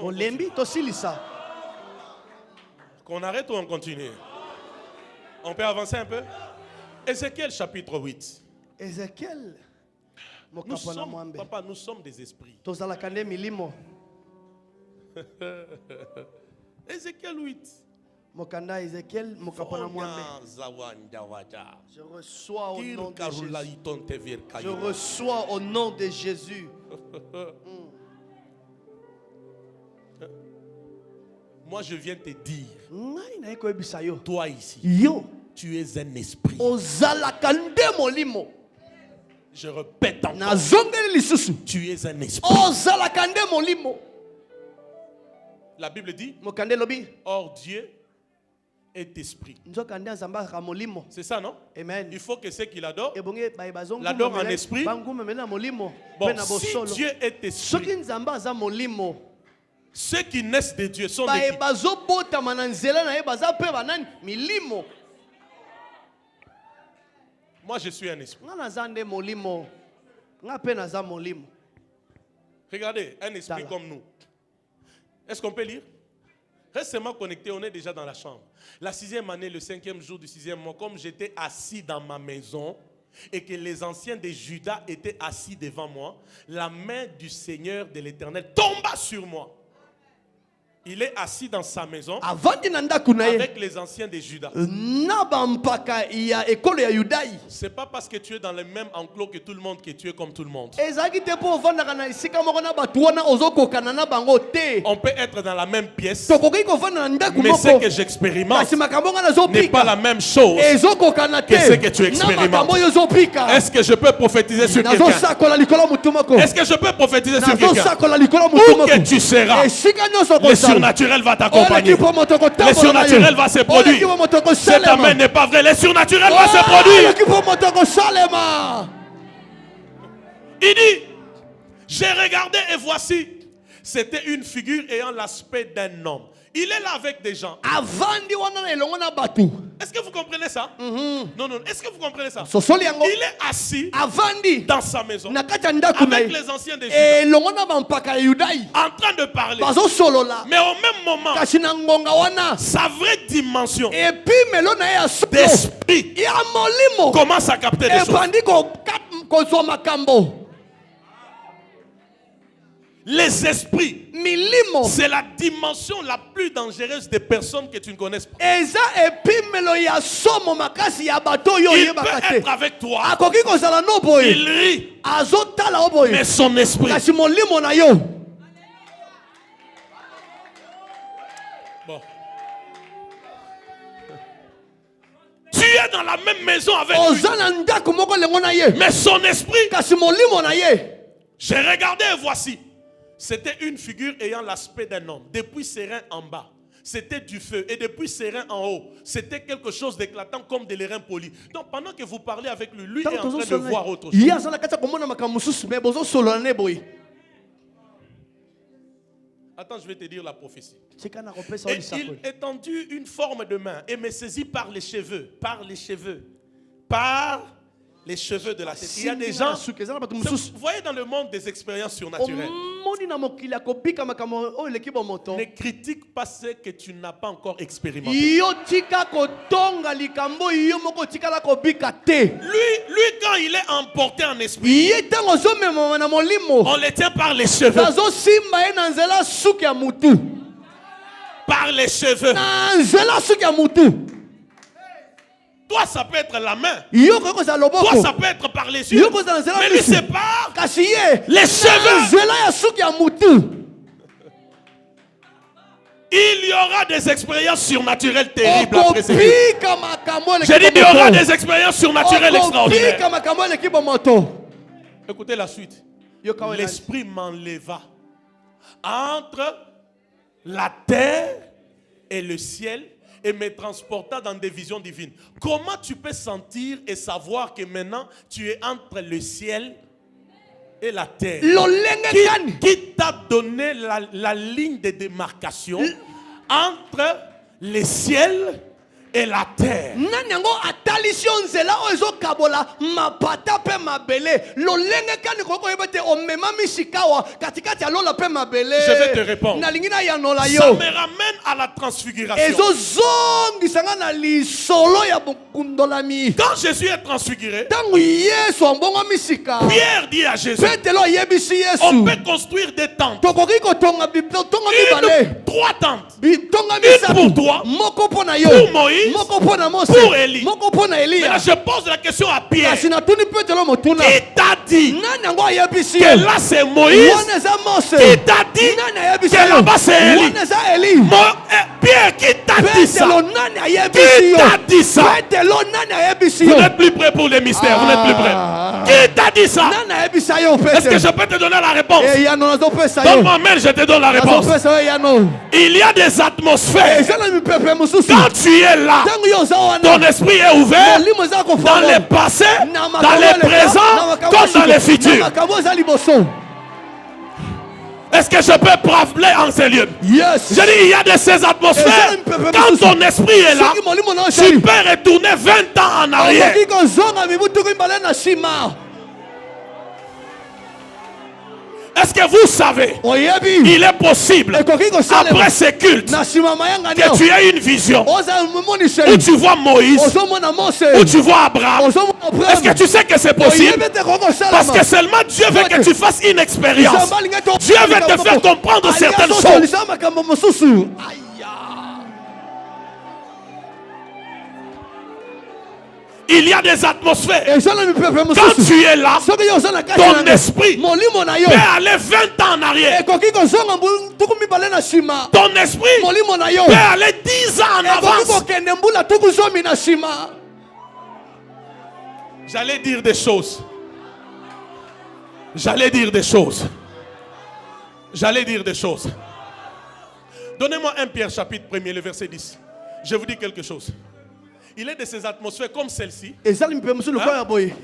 Qu'on arrête ou on continue? On peut avancer un peu? Ézéchiel chapitre 8. Ézéchiel. Nous sommes des esprits. Ézéchiel 8. Je reçois au nom de Jésus. Je reçois au nom de Jésus. Moi je viens te dire, toi ici, tu es un esprit. Je répète encore, tu es un esprit. La Bible dit, or Dieu est esprit. C'est ça, non? Amen. Il faut que ceux qui l'adorent l'adorent en esprit. Bon, si Dieu est esprit, ceux qui naissent de Dieu sont des qui? Moi je suis un esprit. Regardez, un esprit comme nous. Est-ce qu'on peut lire? Récemment connecté, on est déjà dans la chambre. La 6e année, le 5e jour du 6e mois, comme j'étais assis dans ma maison et que les anciens de Juda étaient assis devant moi, la main du Seigneur de l'Éternel tomba sur moi. Il est assis dans sa maison avec les anciens de Juda. C'est pas parce que tu es dans le même enclos que tout le monde que tu es comme tout le monde. On peut être dans la même pièce, mais ce que j'expérimente n'est pas la même chose que ce que tu expérimentes. Est-ce que je peux prophétiser sur quelqu'un? Est-ce que je peux prophétiser sur quelqu'un? Où que tu seras, le surnaturel va t'accompagner. Le surnaturel va se produire. Cet amen n'est pas vrai. Le surnaturel va se produire. Il dit, j'ai regardé et voici, c'était une figure ayant l'aspect d'un homme. Il est là avec des gens. Est-ce que vous comprenez ça? Non, non. Est-ce que vous comprenez ça? Il est assis dans sa maison avec les anciens des Juda, en train de parler. Mais au même moment, sa vraie dimension d'esprit commence à capter des choses. Les esprits, c'est la dimension la plus dangereuse des personnes que tu ne connaisses pas. Il peut être avec toi, il rit, mais son esprit. Bon. Tu es dans la même maison avec lui, mais son esprit. J'ai regardé et voici. C'était une figure ayant l'aspect d'un homme. Depuis ses reins en bas, c'était du feu. Et depuis ses reins en haut, c'était quelque chose d'éclatant comme des reins polis. Donc pendant que vous parlez avec lui, lui est en train de voir autre chose. Attends, je vais te dire la prophétie. Et il étendit une forme de main et me saisit par les cheveux. Par les cheveux. Par Les cheveux de la tête. Il y a des gens, vous voyez dans le monde des expériences surnaturelles, ne critique pas ce que tu n'as pas encore expérimenté. Lui, quand il est emporté en esprit, on le tient par les cheveux. Par les cheveux. Toi, ça peut être la main. Toi, ça peut être par les yeux. Mais lui, c'est par les cheveux. Il y aura des expériences surnaturelles terribles après ces vies. J'ai dit, il y aura des expériences surnaturelles extraordinaires. Écoutez la suite. L'esprit m'enleva entre la terre et le ciel et me transporta dans des visions divines. Comment tu peux sentir et savoir que maintenant tu es entre le ciel et la terre? Qui t'a donné la ligne de démarcation entre le ciel et la terre? Je vais te répondre. Ça me ramène à la transfiguration. Quand Jésus est transfiguré, Pierre dit à Jésus, on peut construire des tentes. 3 tentes. Une pour toi, pour Moïse, pour Élie. Maintenant, je pose la question à Pierre. Qui t'a dit que là c'est Moïse? Qui t'a dit que là-bas c'est Élie? Pierre, qui t'a dit ça? Qui t'a dit ça? Vous n'êtes plus prêts pour les mystères. Vous n'êtes plus prêts. Qui t'a dit ça? Est-ce que je peux te donner la réponse? Donne-moi mail, je te donne la réponse. Il y a des atmosphères. Quand tu es là, ton esprit est ouvert dans le passé, dans le présent, comme dans le futur. Est-ce que je peux parler en ces lieux? Yes. Je dis, il y a de ces atmosphères. Quand ton esprit est là, tu peux retourner 20 ans en arrière. Est-ce que vous savez, il est possible, après ces cultes, que tu aies une vision où tu vois Moïse, où tu vois Abraham? Est-ce que tu sais que c'est possible? Parce que seulement Dieu veut que tu fasses une expérience. Dieu veut te faire comprendre certaines choses. Il y a des atmosphères. Quand tu es là, ton esprit peut aller 20 ans en arrière. Ton esprit peut aller 10 ans en avance. J'allais dire des choses. J'allais dire des choses. J'allais dire des choses. Donnez-moi 1 Pierre chapitre 1er, le verset 10. Je vous dis quelque chose. Il est de ces atmosphères comme celle-ci.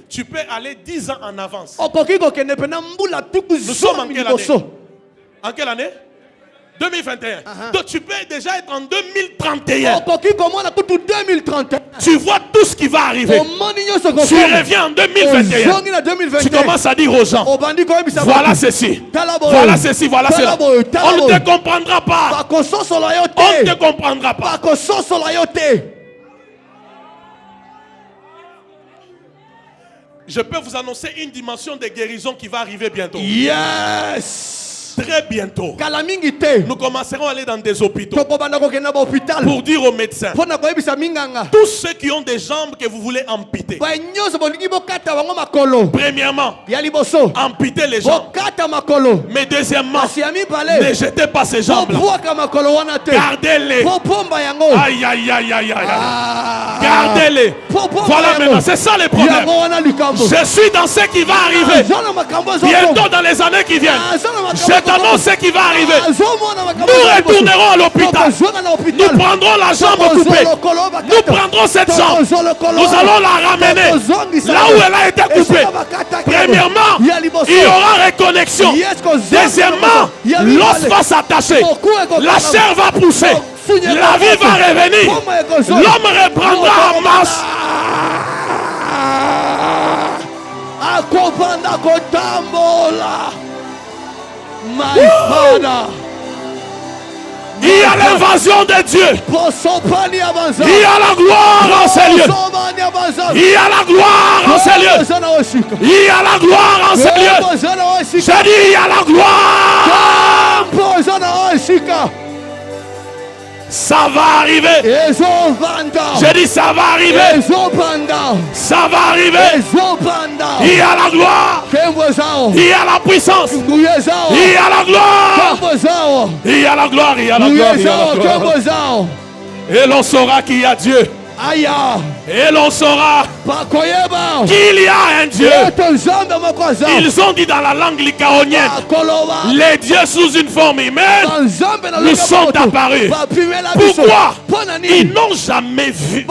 Tu peux aller 10 ans en avance. Nous sommes en quelle année? En quelle année? 2021. Donc tu peux déjà être en 2031. Tu vois tout ce qui va arriver. Tu reviens en 2021. Tu commences à dire aux gens, voilà ceci, voilà ceci, voilà cela. On ne te comprendra pas. On ne te comprendra pas. Je peux vous annoncer une dimension de guérison qui va arriver bientôt. Yes! Très bientôt. Nous commencerons à aller dans des hôpitaux pour dire aux médecins, tous ceux qui ont des jambes que vous voulez amputer, premièrement, amputez les jambes. Mais deuxièmement, ne jetez pas ces jambes-là. Gardez-les. Aïe, aïe, aïe, aïe, aïe. Gardez-les. Voilà maintenant, c'est ça le problème. Je suis dans ce qui va arriver bientôt dans les années qui viennent. Je t'annonce ce qui va arriver. Nous retournerons à l'hôpital. Nous prendrons la jambe coupée. Nous prendrons cette jambe. Nous allons la ramener là où elle a été coupée. Premièrement, il y aura reconnexion. Deuxièmement, l'os va s'attacher. La chair va pousser. La vie va revenir. L'homme reprendra en masse. bakobanda kotambola. My Father. Il y a l'invasion de Dieu. Il y a la gloire en ces lieux. Il y a la gloire en ces lieux. Il y a la gloire en ces lieux. J'ai dit il y a la gloire. Ça va arriver. J'ai dit ça va arriver. Ça va arriver. Il y a la gloire. Il y a la puissance. Il y a la gloire. Il y a la gloire. Il y a la gloire. Il y a la gloire. Et l'on saura qu'il y a Dieu. Et l'on saura qu'il y a un Dieu. Ils ont dit dans la langue lycaonienne, les dieux sous une forme humaine nous sont apparus. Pourquoi? Ils n'ont jamais vu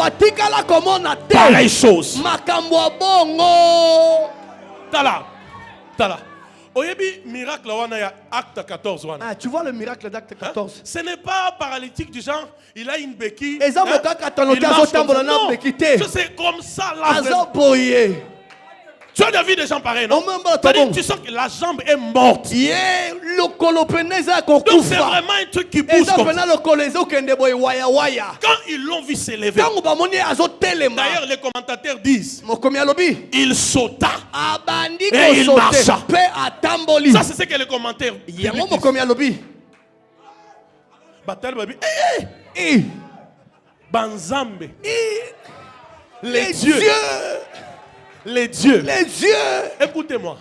pareille chose. Tala. Oyebi miracle wana ya acte 14 wana. Ah, tu vois le miracle d'acte 14. Ce n'est pas paralytique du genre, il a une béquille. Il marche comme ça. Non, c'est comme ça là. Tu as déjà vu des gens pareils, non? Tu sens que la jambe est morte. Donc c'est vraiment un truc qui bouge comme ça. Quand ils l'ont vu s'élever, d'ailleurs les commentateurs disent, il sauta et il marcha. Ça c'est ce que les commentaires disent. Banzambe. Les dieux. Les dieux. Écoutez-moi.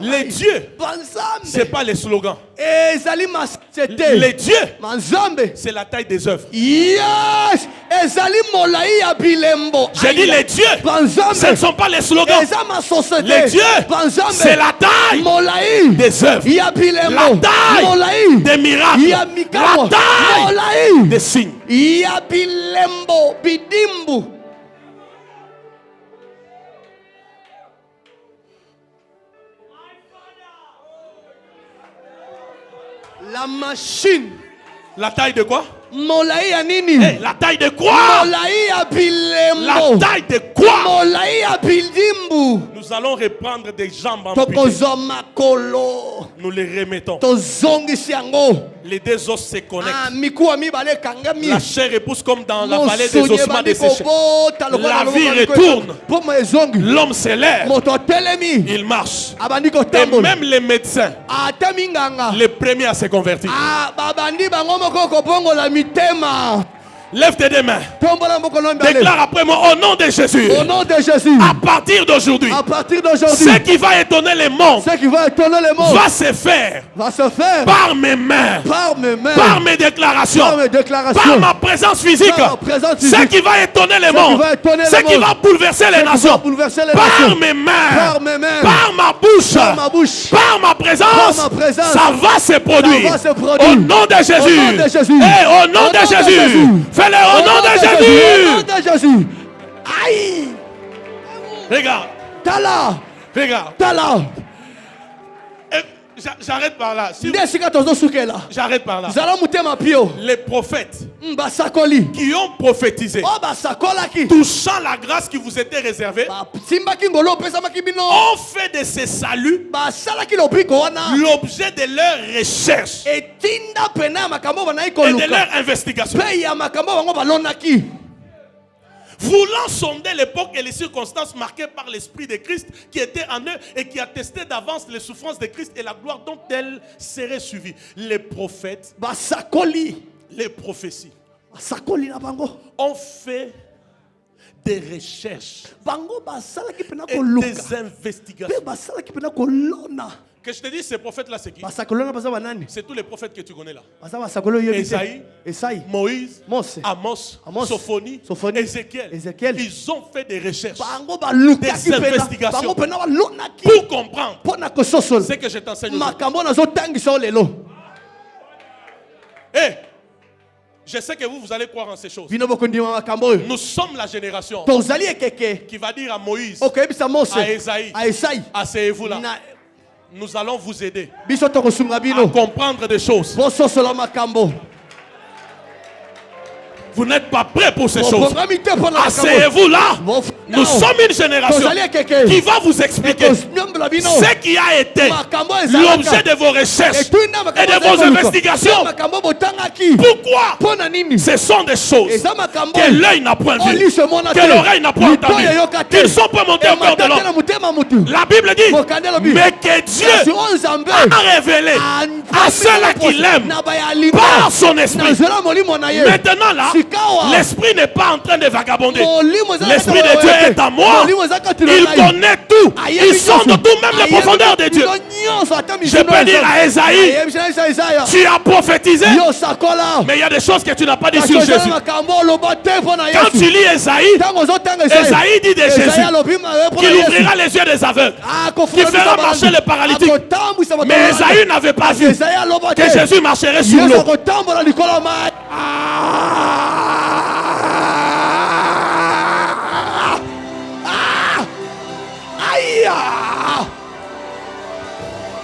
Les dieux, ce n'est pas les slogans. Les dieux, c'est la taille des œuvres. J'ai dit les dieux, ce ne sont pas les slogans. Les dieux, c'est la taille des œuvres. La taille des miracles. La taille des signes. La machine. La taille de quoi? Hey, la taille de quoi? La taille de quoi? Nous allons reprendre des jambes amputées. Nous les remettons. Les deux os se connectent. La chair repousse comme dans la vallée des ossements desséchés. La vie retourne. L'homme s'élève. Il marche. Et même les médecins, les premiers à se convertir. Lève tes deux mains. Déclare après moi au nom de Jésus. Au nom de Jésus. À partir d'aujourd'hui. Ce qui va étonner les mondes. Va se faire. Par mes mains. Par mes déclarations. Par ma présence physique. Ce qui va étonner les mondes. Ce qui va bouleverser les nations. Par mes mains. Par ma bouche. Par ma présence. Ça va se produire. Au nom de Jésus. Et au nom de Jésus. Fais-le au nom de Jésus. Aïe. Regarde. Tala. Regarde. Tala. J'arrête par là. J'arrête par là. Les prophètes qui ont prophétisé, touchant la grâce qui vous était réservée, ont fait de ces saluts l'objet de leur recherche et de leur investigation. Voulant sonder l'époque et les circonstances marquées par l'Esprit de Christ qui était en eux et qui attestait d'avance les souffrances de Christ et la gloire dont elles seraient suivies. Les prophètes, les prophéties ont fait des recherches et des investigations. Que je te dise, ces prophètes-là, c'est qui? C'est tous les prophètes que tu connais là. Esaïe, Moïse, Amos, Sophonie, Ézéchiel. Ils ont fait des recherches, des investigations pour comprendre ce que je t'enseigne aujourd'hui. Hey, je sais que vous allez croire en ces choses. Nous sommes la génération qui va dire à Moïse, à Esaïe, à ces vous-là, nous allons vous aider à comprendre des choses. Vous n'êtes pas prêts pour ces choses. Asseyez-vous là. Nous sommes une génération qui va vous expliquer ce qui a été l'objet de vos recherches et de vos investigations. Pourquoi? Ce sont des choses que l'œil n'a point vu, que l'oreille n'a point entendu, qui ne sont pas montées au cœur de l'homme. La Bible dit, mais que Dieu a révélé à ceux-là qui l'aiment par son esprit. Maintenant là, l'esprit n'est pas en train de vagabonder. L'esprit de Dieu est en moi. Il connaît tout. Il sent de tout, même les profondeurs de Dieu. Je peux dire à Esaïe, tu as prophétisé, mais il y a des choses que tu n'as pas dit sur Jésus. Quand tu lis Esaïe, Esaïe dit de Jésus qu'il ouvrira les yeux des aveugles, qu'il fera marcher les paralytiques. Mais Esaïe n'avait pas vu que Jésus marcherait sur l'eau.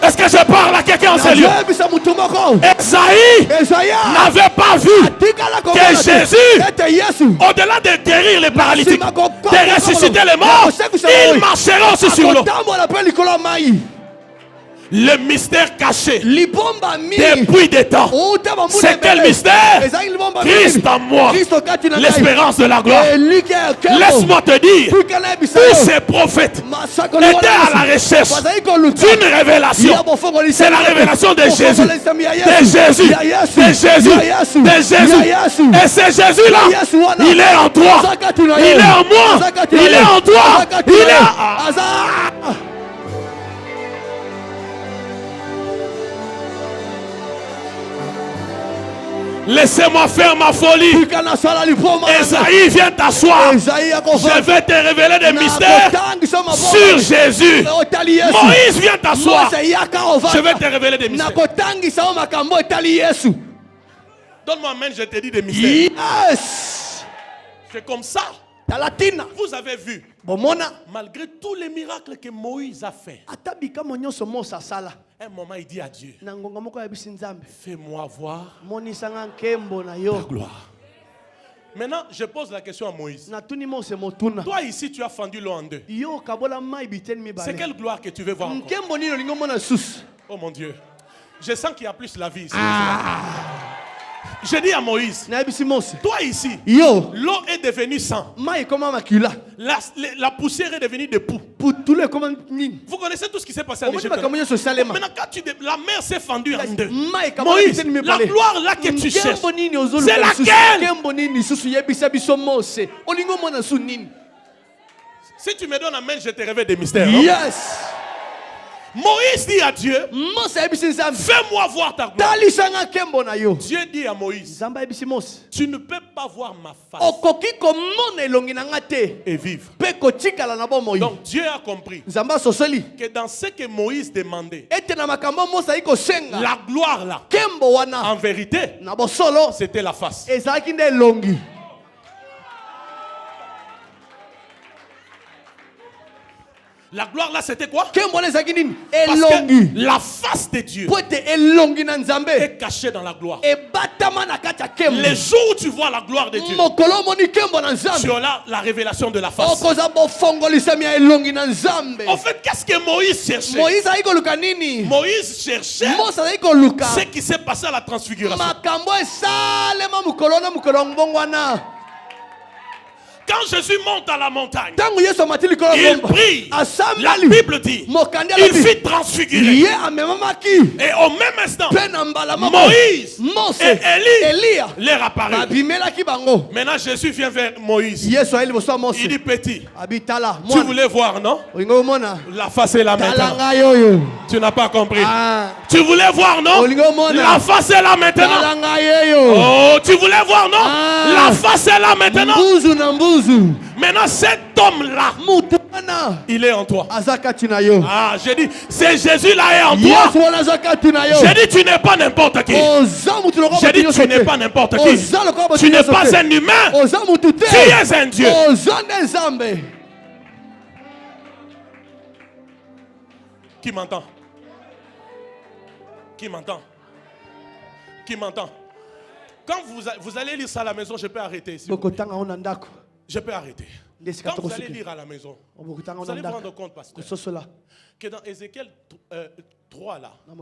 Est-ce que je parle à quelqu'un en ce lieu? Esaïe n'avait pas vu que Jésus, au-delà de guérir les paralytiques, de ressusciter les morts, il marchera aussi sur l'eau. Le mystère caché depuis des temps. C'est quel mystère? Christ en moi, l'espérance de la gloire. Laisse-moi te dire, tous ces prophètes étaient à la recherche d'une révélation. C'est la révélation de Jésus. De Jésus. De Jésus. De Jésus. Et c'est Jésus-là. Il est en toi. Il est en moi. Il est en toi. Il est en... Laissez-moi faire ma folie. Esaïe, viens t'asseoir. Je vais te révéler des mystères sur Jésus. Moïse, viens t'asseoir. Je vais te révéler des mystères. Donne-moi amen, je te dis des mystères. C'est comme ça. Vous avez vu, malgré tous les miracles que Moïse a fait, un moment il dit à Dieu, fais-moi voir ta gloire. Maintenant, je pose la question à Moïse. Toi ici, tu as fendu l'eau en deux. C'est quelle gloire que tu veux voir encore? Oh mon Dieu, je sens qu'il y a plus la vie ici. Je dis à Moïse, toi ici, l'eau est devenue sang. La poussière est devenue de poux. Vous connaissez tout ce qui s'est passé en Égypte. Maintenant, quand la mer s'est fendue en deux. Moïse, la gloire là que tu cherches, c'est laquelle? Si tu me donnes amen, je te révèle des mystères. Yes. Moïse dit à Dieu, fais-moi voir ta gloire. Dieu dit à Moïse, tu ne peux pas voir ma face et vivre. Donc Dieu a compris que dans ce que Moïse demandait, la gloire là, en vérité, c'était la face. La gloire là c'était quoi? Parce que la face de Dieu est cachée dans la gloire. Les jours où tu vois la gloire de Dieu, tu as la révélation de la face. En fait, qu'est-ce que Moïse cherchait? Moïse cherchait ce qui s'est passé à la transfiguration. Quand Jésus monte à la montagne, il prie. La Bible dit, il fit transfigurer. Et au même instant, Moïse et Élie leur apparurent. Maintenant Jésus vient vers Moïse. Il dit, petit, tu voulais voir, non? La face est là maintenant. Tu n'as pas compris. Tu voulais voir, non? La face est là maintenant. Oh, tu voulais voir, non? La face est là maintenant. Maintenant cet homme-là, il est en toi. Ah, j'ai dit, c'est Jésus là est en toi. J'ai dit, tu n'es pas n'importe qui. J'ai dit, tu n'es pas n'importe qui. Tu n'es pas un humain. Tu es un Dieu. Qui m'entend? Qui m'entend? Qui m'entend? Quand vous allez lire ça à la maison, je peux arrêter ici. Je peux arrêter. Quand vous allez lire à la maison, vous allez vous rendre compte, pasteur, que dans Ézéchiel 3, là, au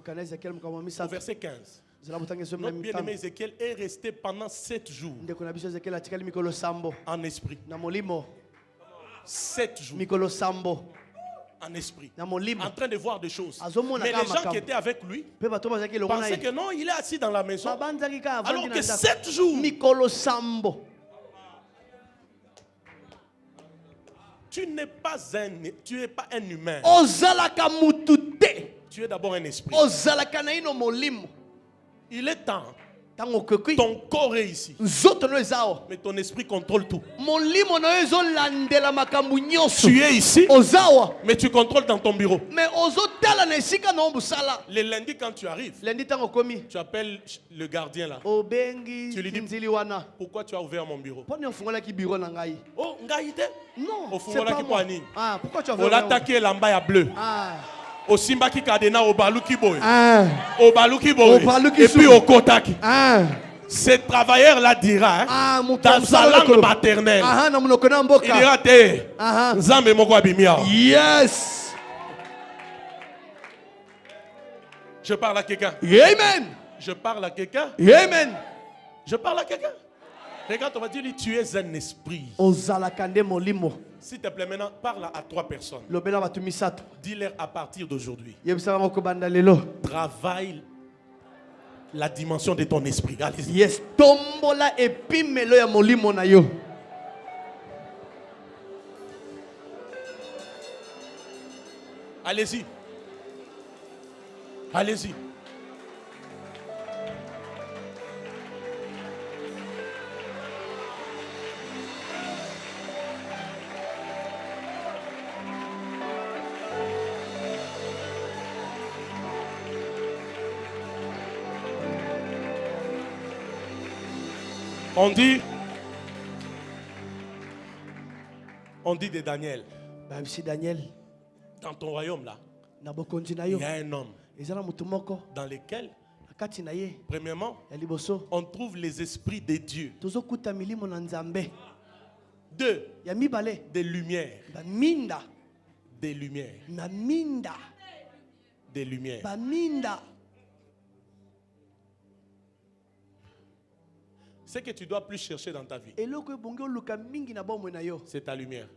verset 15, notre bien-aimé Ézéchiel est resté pendant 7 jours en esprit. 7 jours en esprit, en train de voir des choses. Mais les gens qui étaient avec lui pensaient que non, il est assis dans la maison. Alors que 7 jours, tu n'es pas un humain. Tu es d'abord un esprit. Il est temps. Ton corps est ici. Mais ton esprit contrôle tout. Tu es ici. Mais tu contrôles dans ton bureau. Le lundi, quand tu arrives, tu appelles le gardien là. Tu lui dis, pourquoi tu as ouvert mon bureau? Oh, Ngaïte? Non. Pourquoi tu as ouvert? On l'a attaqué l'ambaya bleu. Au Simbaki Kadena, au Baluki Boy. Au Baluki Boy. Et puis au Kotaki. Ce travailleur-là dira, dans sa langue maternelle, il dira, Nzambe moko abimia. Yes. Je parle à quelqu'un. Amen. Je parle à quelqu'un. Amen. Je parle à quelqu'un. Regarde, on va dire, tu es un esprit. S'il te plaît, maintenant, parle à 3 personnes. Dis-leur à partir d'aujourd'hui. Travaille la dimension de ton esprit. Allez-y. Yes, tombola epimelo ya molimo na yo. Allez-y. Allez-y. On dit de Daniel. Dans ton royaume là, il y a un homme dans lequel, premièrement, on trouve les esprits de Dieu. 2, des lumières. Des lumières. Des lumières. Ce que tu dois plus chercher dans ta vie, c'est ta lumière.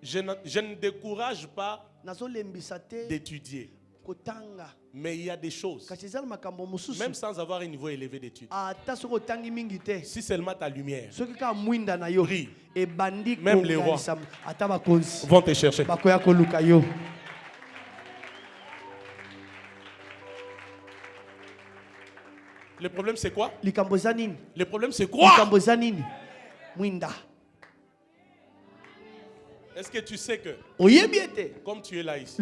Je ne décourage pas d'étudier. Mais il y a des choses, même sans avoir un niveau élevé d'études, si seulement ta lumière brille, même les rois vont te chercher. Le problème c'est quoi? Le problème c'est quoi? Est-ce que tu sais que, comme tu es là ici,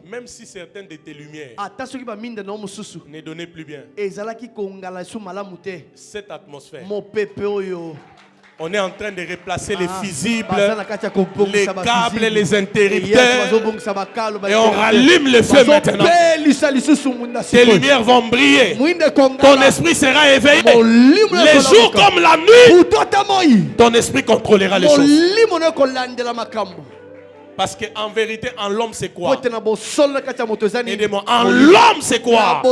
même si certaines de tes lumières ne donnaient plus bien, cette atmosphère, on est en train de replacer les fusibles, les câbles, les interrupteurs, et on rallume le feu maintenant. Tes lumières vont briller. Ton esprit sera éveillé. Les jours comme la nuit, ton esprit contrôlera les choses. Parce qu'en vérité, en l'homme, c'est quoi? Aidez-moi. En l'homme, c'est quoi?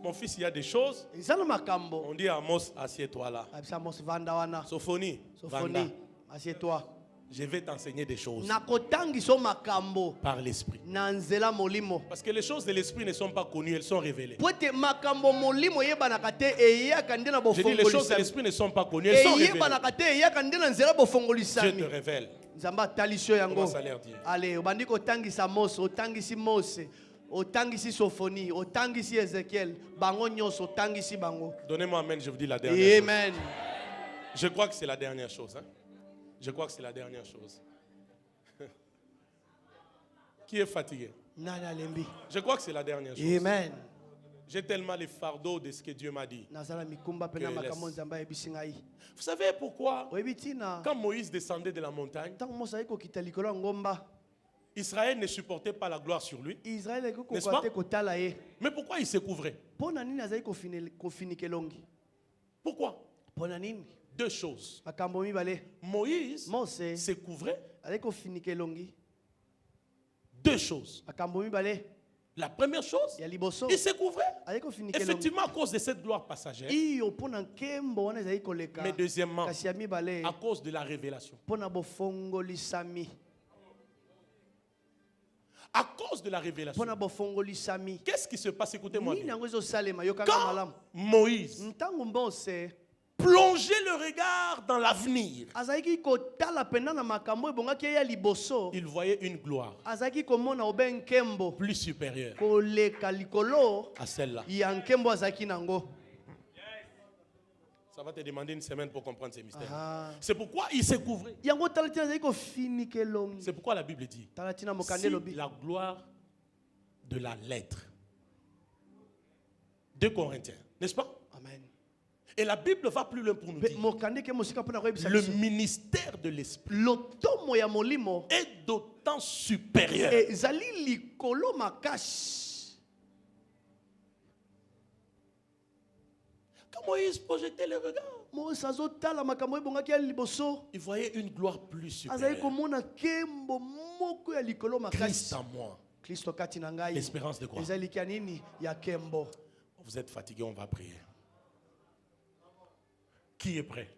Mon fils, il y a des choses. On dit à Amos, assieds-toi là. Sophonie, Vanda, assieds-toi. Je vais t'enseigner des choses par l'esprit. Parce que les choses de l'esprit ne sont pas connues, elles sont révélées. Je dis les choses de l'esprit ne sont pas connues, elles sont révélées. Je te révèle. Commence à leur dire. Allez, obandi kotangisa Mose, otangisi Mose, otangisi Sophonie, otangisi Ézéchiel, bango nyonso, otangisi bango. Donnez-moi amen, je vous dis la dernière. Amen. Chose. Je crois que c'est la dernière chose. Hein? Je crois que c'est la dernière chose. Qui est fatigué? Nana Lembi. Je crois que c'est la dernière chose. Amen. J'ai tellement les fardeaux de ce que Dieu m'a dit. Vous savez pourquoi? Quand Moïse descendait de la montagne, Israël ne supportait pas la gloire sur lui. N'est-ce pas? Mais pourquoi il se couvrait? Pourquoi? Deux choses. Moïse se couvrait. Deux choses. La première chose, il se couvrait. Effectivement, à cause de cette gloire passagère. Mais deuxièmement, à cause de la révélation. À cause de la révélation. Qu'est-ce qui se passe? Écoutez-moi bien. Quand Moïse plongeait le regard dans l'avenir, il voyait une gloire plus supérieure à celle-là. Ça va te demander une semaine pour comprendre ces mystères. C'est pourquoi il s'est couvert. C'est pourquoi la Bible dit, si la gloire de la lettre. 2 Corinthiens, n'est-ce pas? Amen. Et la Bible va plus loin pour nous dire, le ministère de l'esprit est d'autant supérieur. Quand Moïse projetait le regard, il voyait une gloire plus supérieure. Christ en moi. L'espérance de quoi? Vous êtes fatigué, on va prier. Qui est prêt?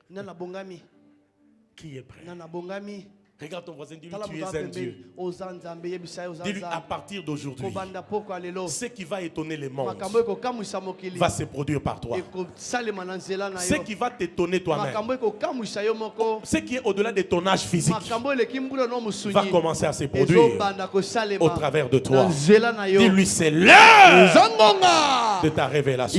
Qui est prêt? Regarde ton voisin, dis-lui, tu es un Dieu. Dis-lui, à partir d'aujourd'hui, ce qui va étonner les mondes va se produire par toi. Ce qui va t'étonner toi-même, ce qui est au-delà de ton âge physique, va commencer à se produire au travers de toi. Dis-lui, c'est l'heure de ta révélation.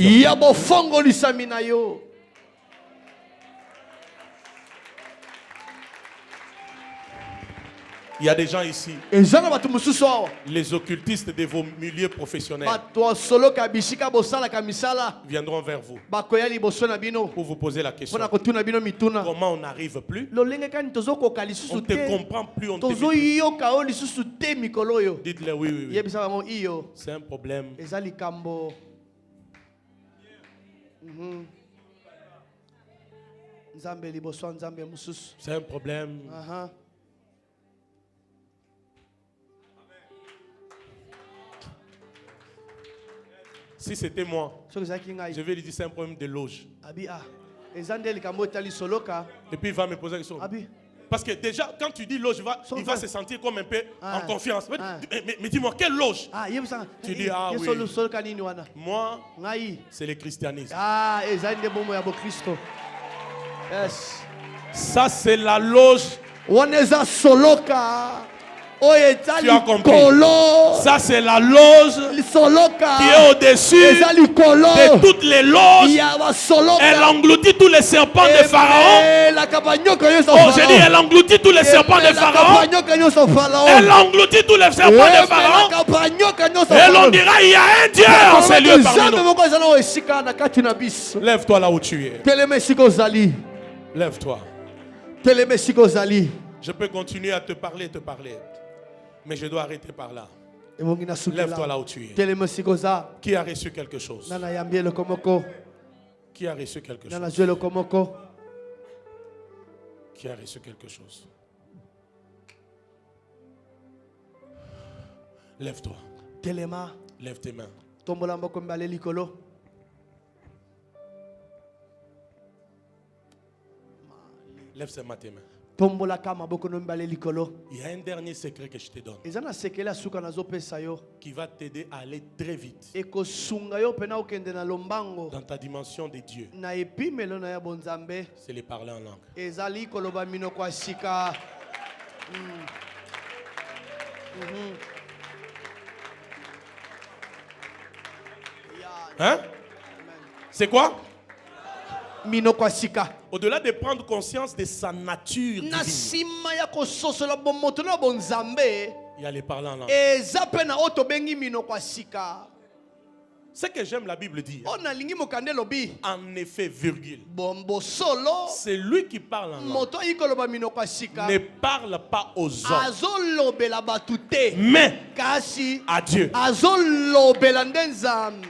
Il y a des gens ici, les occultistes de vos milieux professionnels viendront vers vous pour vous poser la question. Comment on n'arrive plus? On ne te comprend plus, on te dit. Dites-le oui. C'est un problème. C'est un problème. Si c'était moi, je vais lui dire c'est un problème de loge. Et puis il va me poser la question. Parce que déjà, quand tu dis loge, il va se sentir comme un peu en confiance. Mais dis-moi, quelle loge? Tu dis, ah oui. Moi, c'est le christianisme. Ça, c'est la loge. Tu as compris. Ça, c'est la loge qui est au-dessus de toutes les loges. Elle engloutit tous les serpents de Pharaon. Oh, j'ai dit, elle engloutit tous les serpents de Pharaon. Elle engloutit tous les serpents de Pharaon. Et l'on dira, il y a un Dieu en ces lieux parmi nous. Lève-toi là où tu es. Lève-toi. Je peux continuer à te parler. Mais je dois arrêter par là. Lève-toi là où tu es. Qui a reçu quelque chose? Qui a reçu quelque chose? Qui a reçu quelque chose? Lève-toi. Lève tes mains. Lève ces mains, tes mains. Il y a un dernier secret que je te donne qui va t'aider à aller très vite dans ta dimension de Dieu. C'est les parler en langue. Hein? C'est quoi? Au-delà de prendre conscience de sa nature divine, il y a les parler en langue. Ce que j'aime la Bible dire. On a lingi mokande lobi. En effet, virgule. Bombo solo. C'est lui qui parle en langue. Moto ikoloba minoko shika. Ne parle pas aux hommes. Azolobela batute. Mais kasi à Dieu. Azolobela ndenzambe.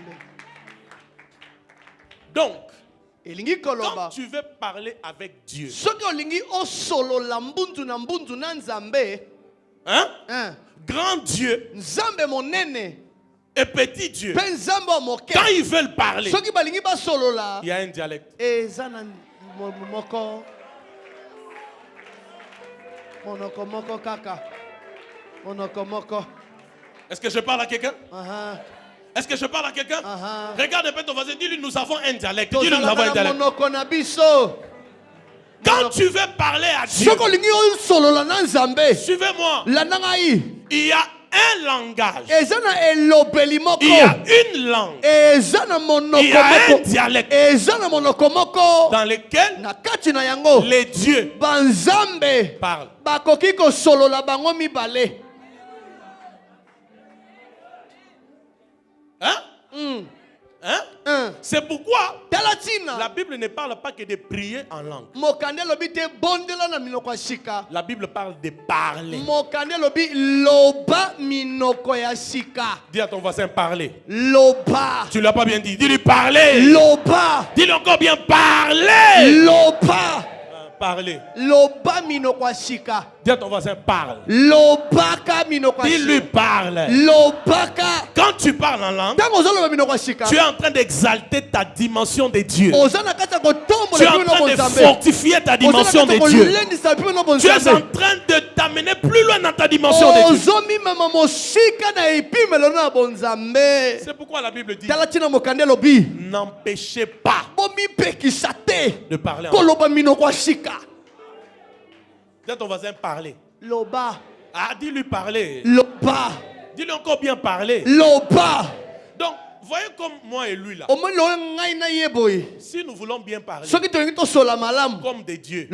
Donc, elingi koloba. quand tu veux parler avec Dieu. Soki olingi osolo la mbunzu na nzambe. Hein? Grand Dieu. Nzambe monene. Et petit Dieu. Quand ils veulent parler, il y a un dialecte. Est-ce que je parle à quelqu'un? Est-ce que je parle à quelqu'un? Regarde un peu ton voisin, dis-lui nous avons un dialecte. Dis-lui nous avons un dialecte. Quand tu veux parler à Dieu, suivez-moi. Il y a un langage. Il y a une langue. Il y a un dialecte dans lequel les dieux parlent. C'est pourquoi la Bible ne parle pas que de prier en langue. La Bible parle de parler. Dis à ton voisin parler. Tu ne l'as pas bien dit. Dis-lui parler. Dis-lui encore bien parler. Parler. Dis à ton voisin parle. Dis-lui parle. Quand tu parles en langue, tu es en train d'exalter ta dimension de Dieu. Tu es en train de fortifier ta dimension de Dieu. Tu es en train de t'amener plus loin dans ta dimension de Dieu. C'est pourquoi la Bible dit n'empêchez pas de parler en langue. Dis à ton voisin parler. Ah, dis-lui parler. Dis-lui encore bien parler. Donc, voyez comme moi et lui là. Si nous voulons bien parler comme des dieux,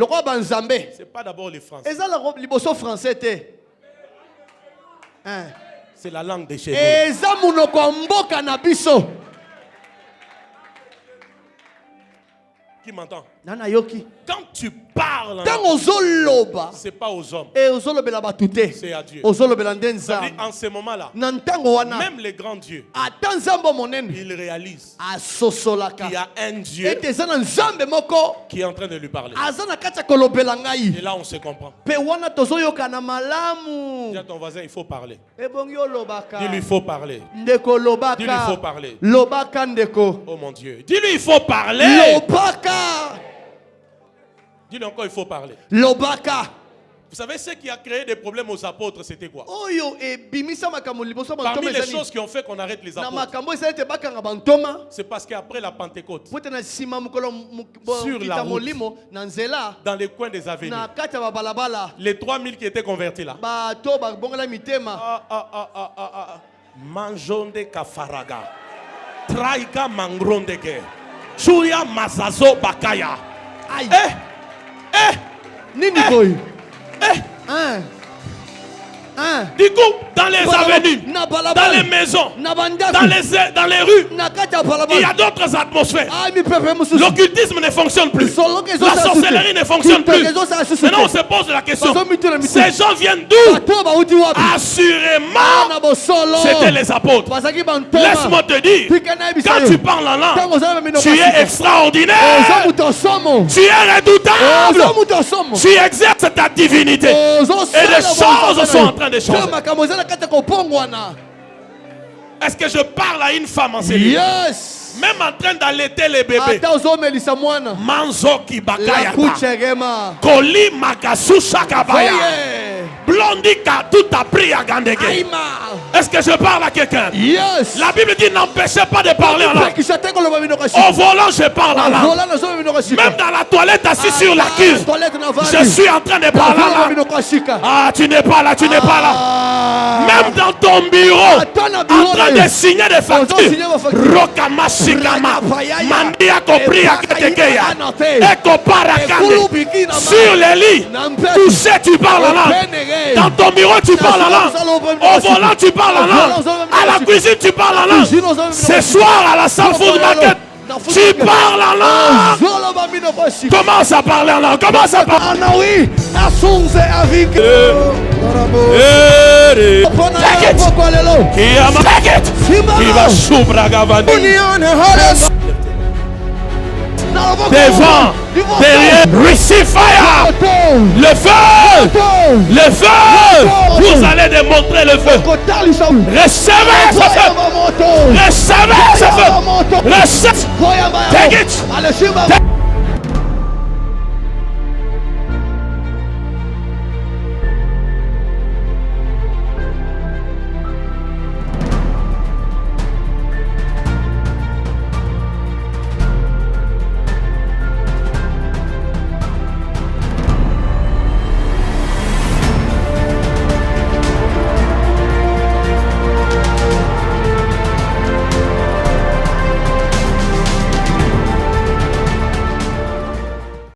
c'est pas d'abord les Français. C'est la langue de chez nous. Qui m'entend? Quand tu parles, c'est pas aux hommes, c'est à Dieu. En ce moment-là, même les grands dieux, ils réalisent qu'il y a un Dieu qui est en train de lui parler. Et là, on se comprend. Dis à ton voisin, il faut parler. Dis-lui, il faut parler. Dis-lui, il faut parler. Oh mon Dieu. Dis-lui, il faut parler. Dis-lui encore, il faut parler. Vous savez, ce qui a créé des problèmes aux apôtres, c'était quoi? Parmi les choses qui ont fait qu'on arrête les apôtres, c'est parce qu'après la Pentecôte, sur la route, dans les coins des avenues, les 3000 qui étaient convertis là, Manjonde Kafaraga, Traika Mangrondege, Chuya Mazazo Bakaya. Du coup, dans les avenues, dans les maisons, dans les rues, il y a d'autres atmosphères. L'occultisme ne fonctionne plus. La sorcellerie ne fonctionne plus. Maintenant, on se pose la question. Ces gens viennent d'où? Assurément, c'était les apôtres. Laisse-moi te dire, quand tu parles en langue, tu es extraordinaire. Tu es redoutable. Tu exerces ta divinité. Et les choses sont en train de changer. Est-ce que je parle à une femme en cellule? Yes. Même en train d'allaiter les bébés. Manzoki Bakayata. Koli Makasusha Kabaya. Blondika tout a pris à Gandeke. Est-ce que je parle à quelqu'un? Yes. La Bible dit n'empêchez pas de parler en langue. Au volant je parle en langue. Même dans la toilette assis sur la cuve, je suis en train de parler en langue. Ah, tu n'es pas là, tu n'es pas là. Même dans ton ton bureau en train de signer des factures. Rokama Shikama. Mandia Kopria Ketekeya. Eko Parakande. Sur les lits, touché, tu parles en langue. Dans ton bureau, tu parles en langue. Au volant, tu parles en langue. À la cuisine, tu parles en langue. Ce soir, à la salle food market, tu parles en langue. Commence à parler en langue. Commence à parler en langue. Take it. Qui va s'oubragavani. Devant, derrière, receive fire. Le feu. Le feu. Vous allez démontrer le feu. Recevez ce feu. Recevez ce feu. Recevez. Take it.